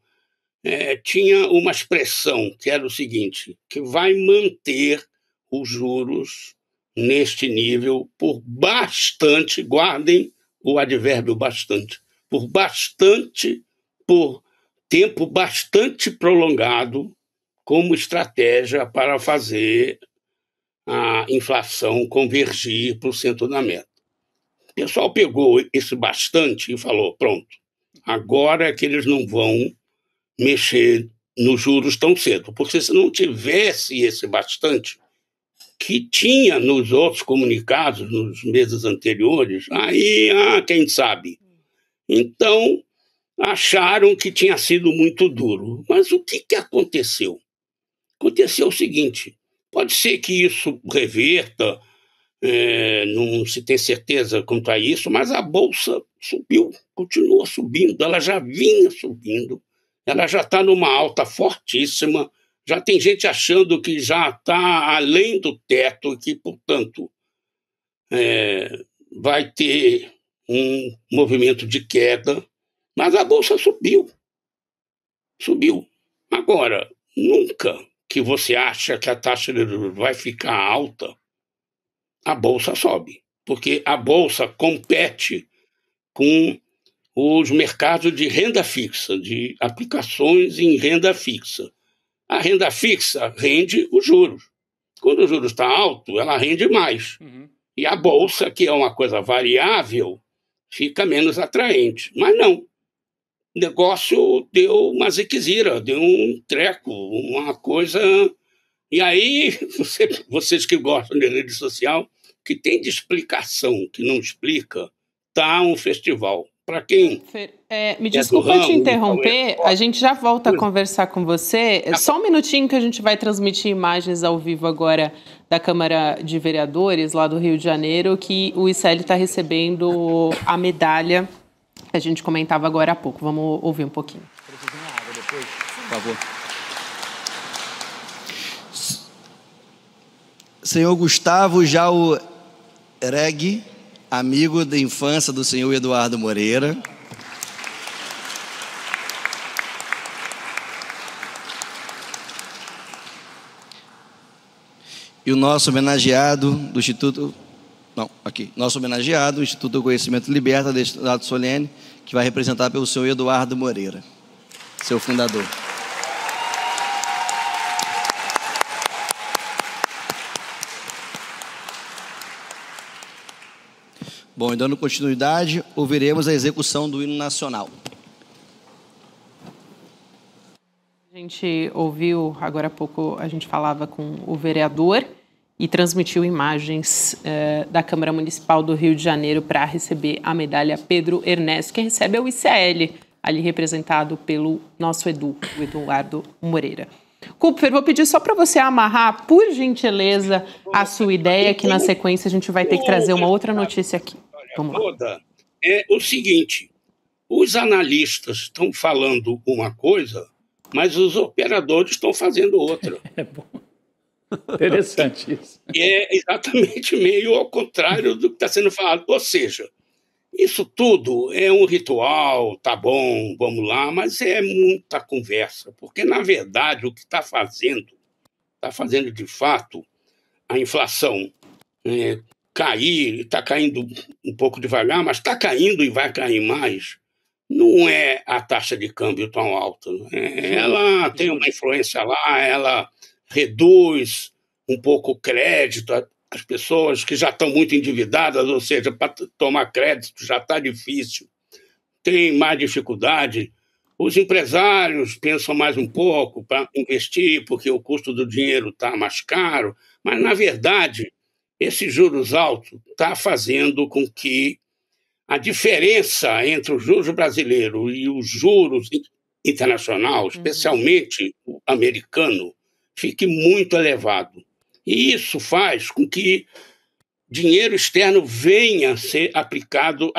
tinha uma expressão que era o seguinte, que vai manter os juros neste nível por bastante, guardem o advérbio bastante, por tempo bastante prolongado, como estratégia para fazer a inflação convergir para o centro da meta. O pessoal pegou esse bastante e falou, pronto, agora é que eles não vão mexer nos juros tão cedo, porque se não tivesse esse bastante, que tinha nos outros comunicados, nos meses anteriores, aí, quem sabe. Então, acharam que tinha sido muito duro. Mas o que aconteceu? Aconteceu o seguinte, pode ser que isso reverta, não se tem certeza quanto a isso, mas a Bolsa subiu, continua subindo, ela já vinha subindo, ela já está numa alta fortíssima, já tem gente achando que já está além do teto e que, portanto, vai ter um movimento de queda, mas a Bolsa subiu. Agora, nunca que você acha que a taxa de juros vai ficar alta, a Bolsa sobe, porque a Bolsa compete com os mercados de renda fixa, de aplicações em renda fixa. A renda fixa rende os juros. Quando o juros está alto, ela rende mais. E a Bolsa, que é uma coisa variável, fica menos atraente. Mas não. O negócio deu uma ziquezira, deu um treco, uma coisa... E aí, vocês que gostam de rede social, que tem de explicação, que não explica, tá um festival. para quem... me desculpa te interromper, a gente já volta a conversar com você. Só um minutinho que a gente vai transmitir imagens ao vivo agora da Câmara de Vereadores, lá do Rio de Janeiro, que o ICL está recebendo a medalha que a gente comentava agora há pouco. Vamos ouvir um pouquinho. Por favor. Senhor Gustavo Jauregui, amigo da infância do senhor Eduardo Moreira. E o nosso homenageado do Instituto... Nosso homenageado, do Instituto do Conhecimento Liberta, deste ato solene, que vai representar pelo senhor Eduardo Moreira, seu fundador. Bom, e dando continuidade, ouviremos a execução do hino nacional. A gente ouviu, agora há pouco, a gente falava com o vereador e transmitiu imagens da Câmara Municipal do Rio de Janeiro para receber a medalha Pedro Ernesto. Quem recebe é o ICL, ali representado pelo nosso o Eduardo Moreira. Kupfer, vou pedir só para você amarrar, por gentileza, a sua ideia, que na sequência a gente vai ter que trazer uma outra notícia aqui. Vamos lá. Toda é o seguinte, os analistas estão falando uma coisa, mas os operadores estão fazendo outra. É bom. Interessante isso. É exatamente meio ao contrário do que está sendo falado. Ou seja, isso tudo é um ritual, tá bom, vamos lá, mas é muita conversa, porque, na verdade, o que está fazendo de fato a inflação cair, está caindo um pouco devagar, mas está caindo e vai cair mais, não é a taxa de câmbio tão alta. Ela tem uma influência lá, ela reduz um pouco o crédito, as pessoas que já estão muito endividadas, ou seja, para tomar crédito já está difícil, tem mais dificuldade. Os empresários pensam mais um pouco para investir, porque o custo do dinheiro está mais caro, mas, na verdade, esses juros altos está fazendo com que a diferença entre os juros brasileiros e os juros internacional, especialmente o americano, fique muito elevado. E isso faz com que dinheiro externo venha a ser aplicado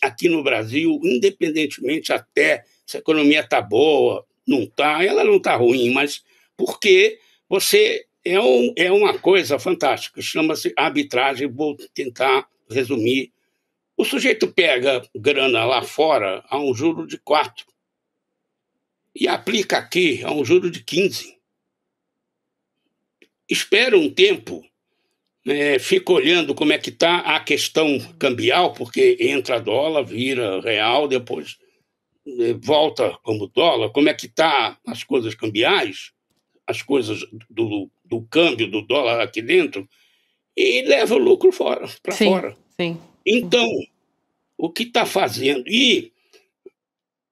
aqui no Brasil, independentemente até se a economia está boa, não está, ela não está ruim, mas porque você é uma coisa fantástica, chama-se arbitragem, vou tentar resumir. O sujeito pega grana lá fora a um juro de 4 e aplica aqui a um juro de 15. Espera um tempo, fica olhando como é que está a questão cambial, porque entra dólar, vira real, depois volta como dólar, como é que está as coisas cambiais, as coisas do câmbio do dólar aqui dentro, e leva o lucro para fora. Sim. Então, o que está fazendo? E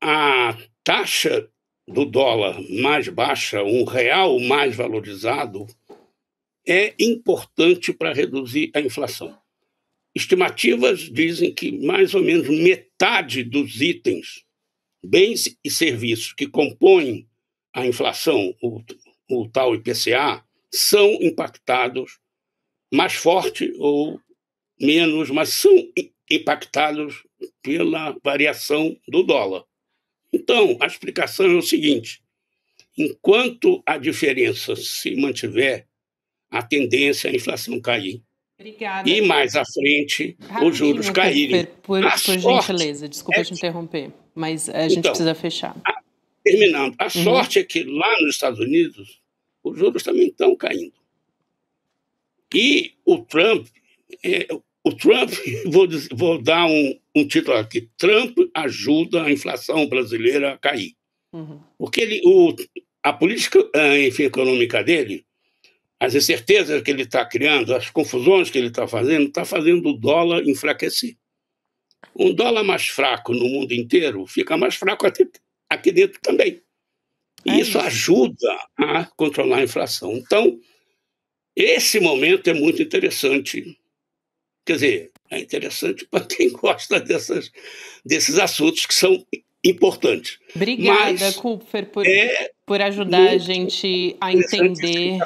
a taxa do dólar mais baixa, um real mais valorizado, é importante para reduzir a inflação. Estimativas dizem que mais ou menos metade dos itens, bens e serviços que compõem a inflação, o tal IPCA, são impactados mais forte ou menos, mas são impactados pela variação do dólar. Então, a explicação é o seguinte: enquanto a diferença se mantiver, a tendência é a inflação cair. Obrigada. E mais à frente, os juros caírem. Por gentileza, desculpa te interromper, mas a gente precisa fechar. Terminando, a sorte é que lá nos Estados Unidos, os juros também estão caindo. E o Trump, vou dar um título aqui, Trump ajuda a inflação brasileira a cair. Porque a política econômica dele, as incertezas que ele está criando, as confusões que ele está fazendo o dólar enfraquecer. Um dólar mais fraco no mundo inteiro fica mais fraco aqui dentro também. E isso ajuda a controlar a inflação. Então, esse momento é muito interessante. Quer dizer, é interessante para quem gosta desses assuntos que são importantes. Obrigada, Kupfer, por ajudar a gente a entender.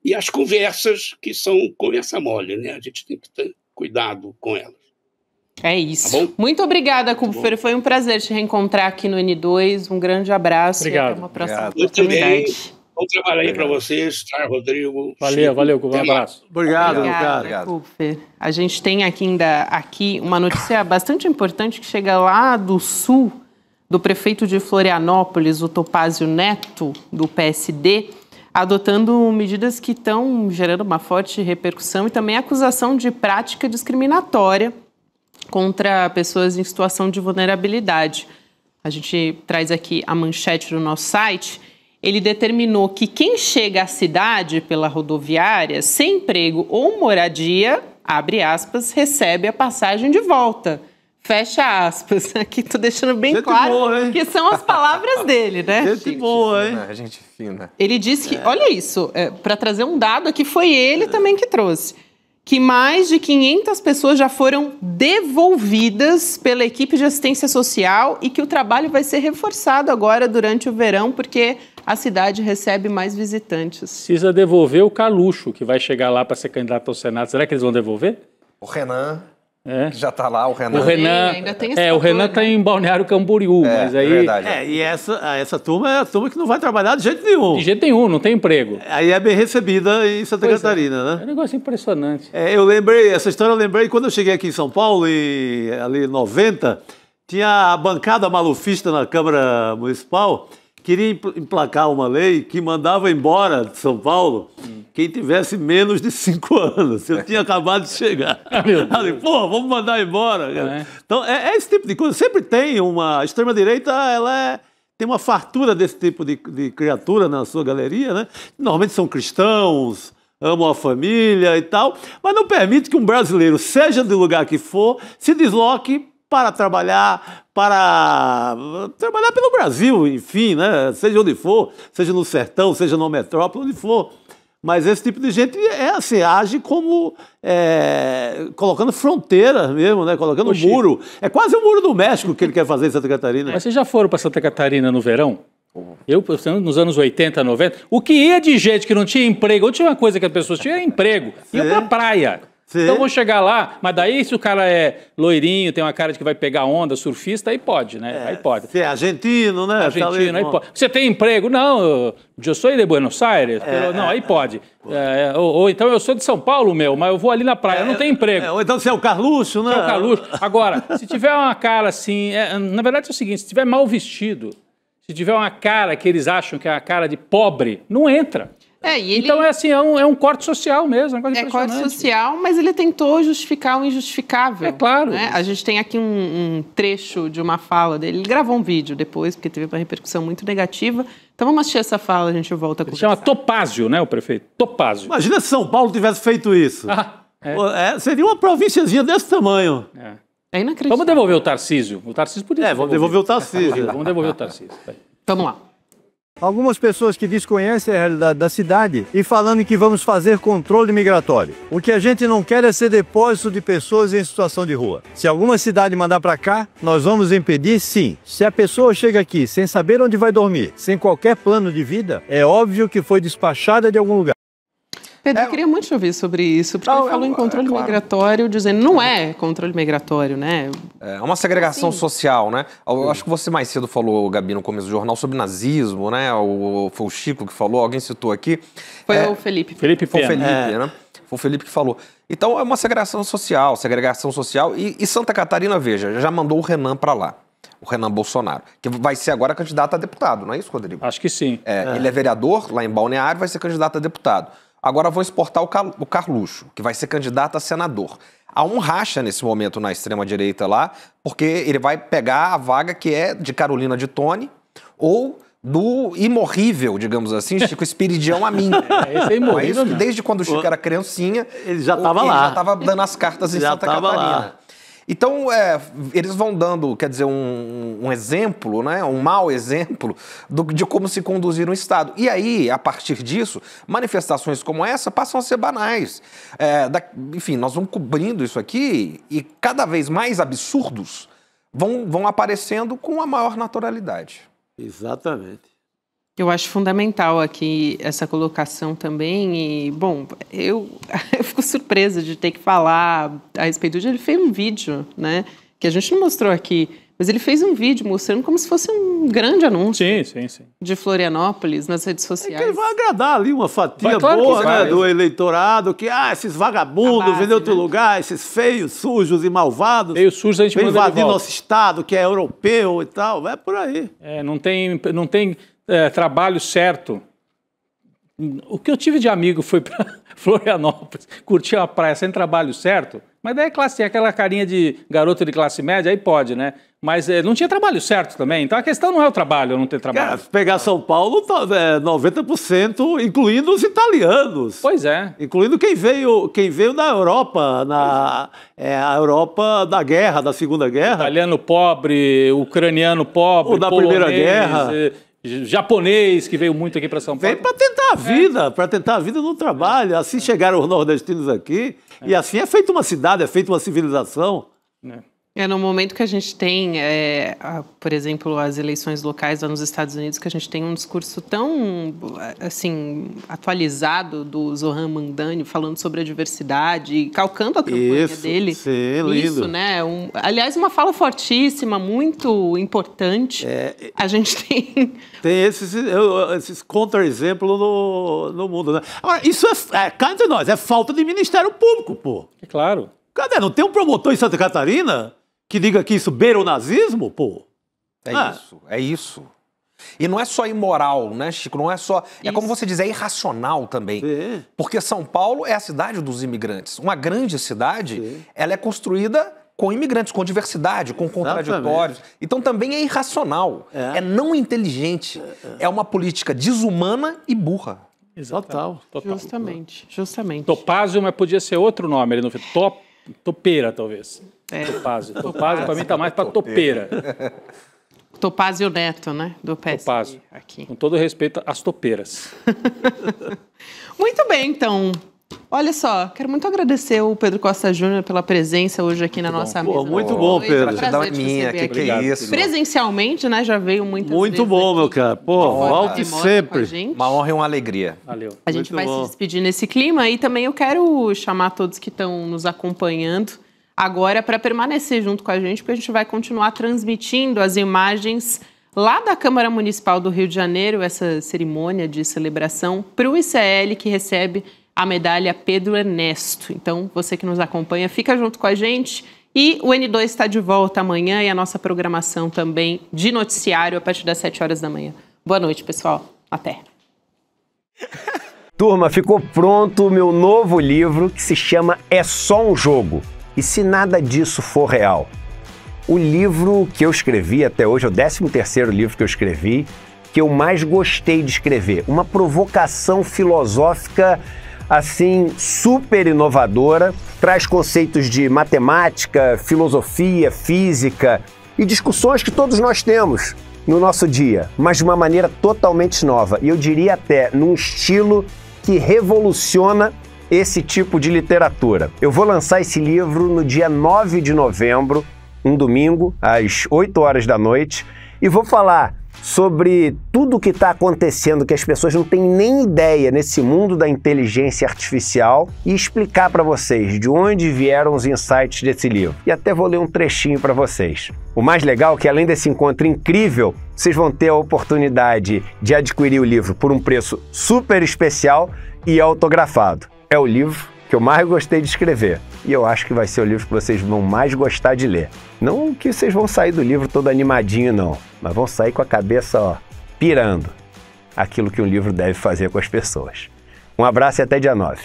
E as conversas, que são conversa mole, né? A gente tem que ter cuidado com elas. É isso. Tá, muito obrigada, Kupfer. Foi um prazer te reencontrar aqui no N2. Um grande abraço. Obrigado. E até uma próxima oportunidade. Bom trabalho aí para vocês, tá, Rodrigo? Valeu, um abraço. Obrigado. Kupfer. A gente tem aqui uma notícia bastante importante que chega lá do sul, do prefeito de Florianópolis, o Topázio Neto, do PSD, adotando medidas que estão gerando uma forte repercussão e também acusação de prática discriminatória contra pessoas em situação de vulnerabilidade. A gente traz aqui a manchete do nosso site. Ele determinou que quem chega à cidade pela rodoviária sem emprego ou moradia, abre aspas, recebe a passagem de volta. Fecha aspas. Aqui tô deixando bem claro boa, que são as palavras dele, né? Gente boa, hein? Gente fina. Ele disse que, olha isso, para trazer um dado aqui, foi ele também que trouxe, que mais de 500 pessoas já foram devolvidas pela equipe de assistência social e que o trabalho vai ser reforçado agora durante o verão, porque a cidade recebe mais visitantes. Precisa devolver o Carluxo, que vai chegar lá para ser candidato ao Senado. Será que eles vão devolver? O Renan... já está lá, o Renan. Ainda tem esse o Renan está em Balneário Camboriú, mas aí... verdade. E essa turma é a turma que não vai trabalhar de jeito nenhum. De jeito nenhum, não tem emprego. Aí é bem recebida em Santa Catarina, né? É um negócio impressionante. Eu lembrei, essa história eu lembrei quando eu cheguei aqui em São Paulo, ali em 90, tinha a bancada malufista na Câmara Municipal, queria emplacar uma lei que mandava embora de São Paulo quem tivesse menos de 5 anos. Eu tinha acabado de chegar. Ali, vamos mandar embora. Cara. Então, é esse tipo de coisa. Sempre tem a extrema-direita, tem uma fartura desse tipo de criatura na sua galeria, né? Normalmente são cristãos, amam a família e tal, mas não permite que um brasileiro, seja do lugar que for, se desloque para trabalhar pelo Brasil, enfim, né? Seja onde for, seja no sertão, seja na metrópole, onde for. Mas esse tipo de gente age como colocando fronteira mesmo, né? Colocando muro. É quase o muro do México que ele quer fazer em Santa Catarina. Mas vocês já foram para Santa Catarina no verão? Eu, nos anos 80, 90, o que ia de gente que não tinha emprego, ou tinha uma coisa que as pessoas tinham, era emprego. Ia pra praia. Sim. Então vou chegar lá, mas daí se o cara é loirinho, tem uma cara de que vai pegar onda, surfista, aí pode, né? Aí pode. Você é argentino, né? Argentino, aí pode. Você tem emprego? Não, eu sou de Buenos Aires. Não, aí pode. Ou então eu sou de São Paulo, mas eu vou ali na praia, não tem emprego. Ou então você é o Carluxo, né? Você é o Carluxo. Agora, se tiver uma cara assim, na verdade é o seguinte, se tiver mal vestido, se tiver uma cara que eles acham que é uma cara de pobre, não entra. Então é um corte social mesmo. É corte social, mas ele tentou justificar o injustificável. É claro. Né? A gente tem aqui um trecho de uma fala dele. Ele gravou um vídeo depois, porque teve uma repercussão muito negativa. Então vamos assistir essa fala, a gente volta com ele. Chama Topázio, né, o prefeito? Topázio. Imagina se São Paulo tivesse feito isso. Seria uma provínciazinha desse tamanho. É inacreditável. Vamos devolver o Tarcísio. O Tarcísio podia vamos devolver o Tarcísio. Vamos devolver o Tarcísio. Vamos lá. Algumas pessoas que desconhecem a realidade da cidade e falando que vamos fazer controle migratório. O que a gente não quer é ser depósito de pessoas em situação de rua. Se alguma cidade mandar para cá, nós vamos impedir, sim. Se a pessoa chega aqui sem saber onde vai dormir, sem qualquer plano de vida, é óbvio que foi despachada de algum lugar. Pedro, eu queria muito te ouvir sobre isso, porque ele falou em controle migratório, dizendo não é controle migratório, né? É uma segregação social, né? Eu acho que você mais cedo falou, Gabi, no começo do jornal, sobre nazismo, né? Foi o Chico que falou, alguém citou aqui. Foi o Felipe. Foi o Felipe, né? Foi o Felipe que falou. Então é uma segregação social, e Santa Catarina, veja, já mandou o Renan para lá. O Renan Bolsonaro, que vai ser agora candidato a deputado, não é isso, Rodrigo? Acho que sim. Ele é vereador lá em Balneário, vai ser candidato a deputado. Agora vão exportar o Carluxo, que vai ser candidato a senador. Há um racha nesse momento na extrema-direita lá, porque ele vai pegar a vaga que é de Carolina de Tone ou do imorrível, digamos assim, Chico Espiridião Amin. Esse é imorrível, isso que desde quando o Chico era criancinha, ele já estava lá. Ele já estava dando as cartas em Santa Catarina. Lá. Então, eles vão dando, quer dizer, um exemplo, né, um mau exemplo de como se conduzir um Estado. E aí, a partir disso, manifestações como essa passam a ser banais. Enfim, nós vamos cobrindo isso aqui e cada vez mais absurdos vão aparecendo com a maior naturalidade. Exatamente. Eu acho fundamental aqui essa colocação também e, bom, eu fico surpresa de ter que falar a respeito disso. Ele fez um vídeo, né, que a gente não mostrou aqui, mas ele fez um vídeo mostrando como se fosse um grande anúncio de Florianópolis nas redes sociais. Ele vai agradar ali uma fatia boa, né, do eleitorado, que, esses vagabundos vêm de outro lugar, esses feios, sujos e malvados. Feios, sujos, a gente vem invadir nosso Estado, que é europeu e tal, vai por aí. Não tem trabalho certo. O que eu tive de amigo foi para Florianópolis, curtir a praia sem trabalho certo, mas daí é aquela carinha de garoto de classe média, aí pode, né? Mas não tinha trabalho certo também, então a questão não é o trabalho ou não ter trabalho. Pegar São Paulo, 90%, incluindo os italianos. Pois é. Incluindo quem veio da Europa, a Europa da guerra, da Segunda Guerra. Italiano pobre, ucraniano pobre, ou da Primeira Guerra. Japonês, que veio muito aqui para São Paulo. Vem para tentar a vida no trabalho. Assim chegaram os nordestinos aqui, e assim é feita uma cidade, é feita uma civilização. No momento que a gente tem, por exemplo, as eleições locais lá nos Estados Unidos, que a gente tem um discurso tão, assim, atualizado do Zohran Mamdani, falando sobre a diversidade, calcando a campanha dele. Sim, lindo. Isso, né? Aliás, uma fala fortíssima, muito importante. A gente tem... Tem esses contra-exemplos no mundo, né? Agora, isso cá entre nós, é falta de Ministério Público, pô. É claro. Cadê? Não tem um promotor em Santa Catarina que diga que isso beira o nazismo, pô? É isso. E não é só imoral, né, Chico? Não é só... É como você diz, é irracional também. Sim. Porque São Paulo é a cidade dos imigrantes. Uma grande cidade, ela é construída com imigrantes, com diversidade, com contraditórios. Então também é irracional. É não inteligente. É uma política desumana e burra. Total. Justamente. Topázio, mas podia ser outro nome. Ele não fez Topeira, talvez. Topázio para mim tá mais para topeira. Topázio Neto, né? Do PSDB. Topázio. Aqui. Com todo respeito às topeiras. Muito bem, então. Olha só, quero muito agradecer o Pedro Costa Júnior pela presença hoje aqui na nossa mesa. Muito bom, Pedro. Que isso. Presencialmente, né? Já veio muitas vezes. Muito bom, meu cara. Volte sempre. Uma honra e uma alegria. Valeu. A gente vai se despedir nesse clima e também eu quero chamar todos que estão nos acompanhando agora para permanecer junto com a gente, porque a gente vai continuar transmitindo as imagens lá da Câmara Municipal do Rio de Janeiro, essa cerimônia de celebração para o ICL, que recebe a medalha Pedro Ernesto. Então, você que nos acompanha, fica junto com a gente. E o N2 está de volta amanhã e a nossa programação também de noticiário a partir das 7 horas da manhã. Boa noite, pessoal. Até. Turma, ficou pronto o meu novo livro que se chama É Só um Jogo. E se nada disso for real? O livro que eu escrevi até hoje, é o 13º livro que eu escrevi, que eu mais gostei de escrever. Uma provocação filosófica assim, super inovadora, traz conceitos de matemática, filosofia, física e discussões que todos nós temos no nosso dia, mas de uma maneira totalmente nova. E eu diria até num estilo que revoluciona esse tipo de literatura. Eu vou lançar esse livro no dia 9 de novembro, um domingo, às 8 horas da noite, e vou falar sobre tudo o que está acontecendo, que as pessoas não têm nem ideia nesse mundo da inteligência artificial, e explicar para vocês de onde vieram os insights desse livro. E até vou ler um trechinho para vocês. O mais legal é que, além desse encontro incrível, vocês vão ter a oportunidade de adquirir o livro por um preço super especial e autografado. É o livro que eu mais gostei de escrever. E eu acho que vai ser o livro que vocês vão mais gostar de ler. Não que vocês vão sair do livro todo animadinho, não. Mas vão sair com a cabeça, pirando. Aquilo que um livro deve fazer com as pessoas. Um abraço e até dia 9.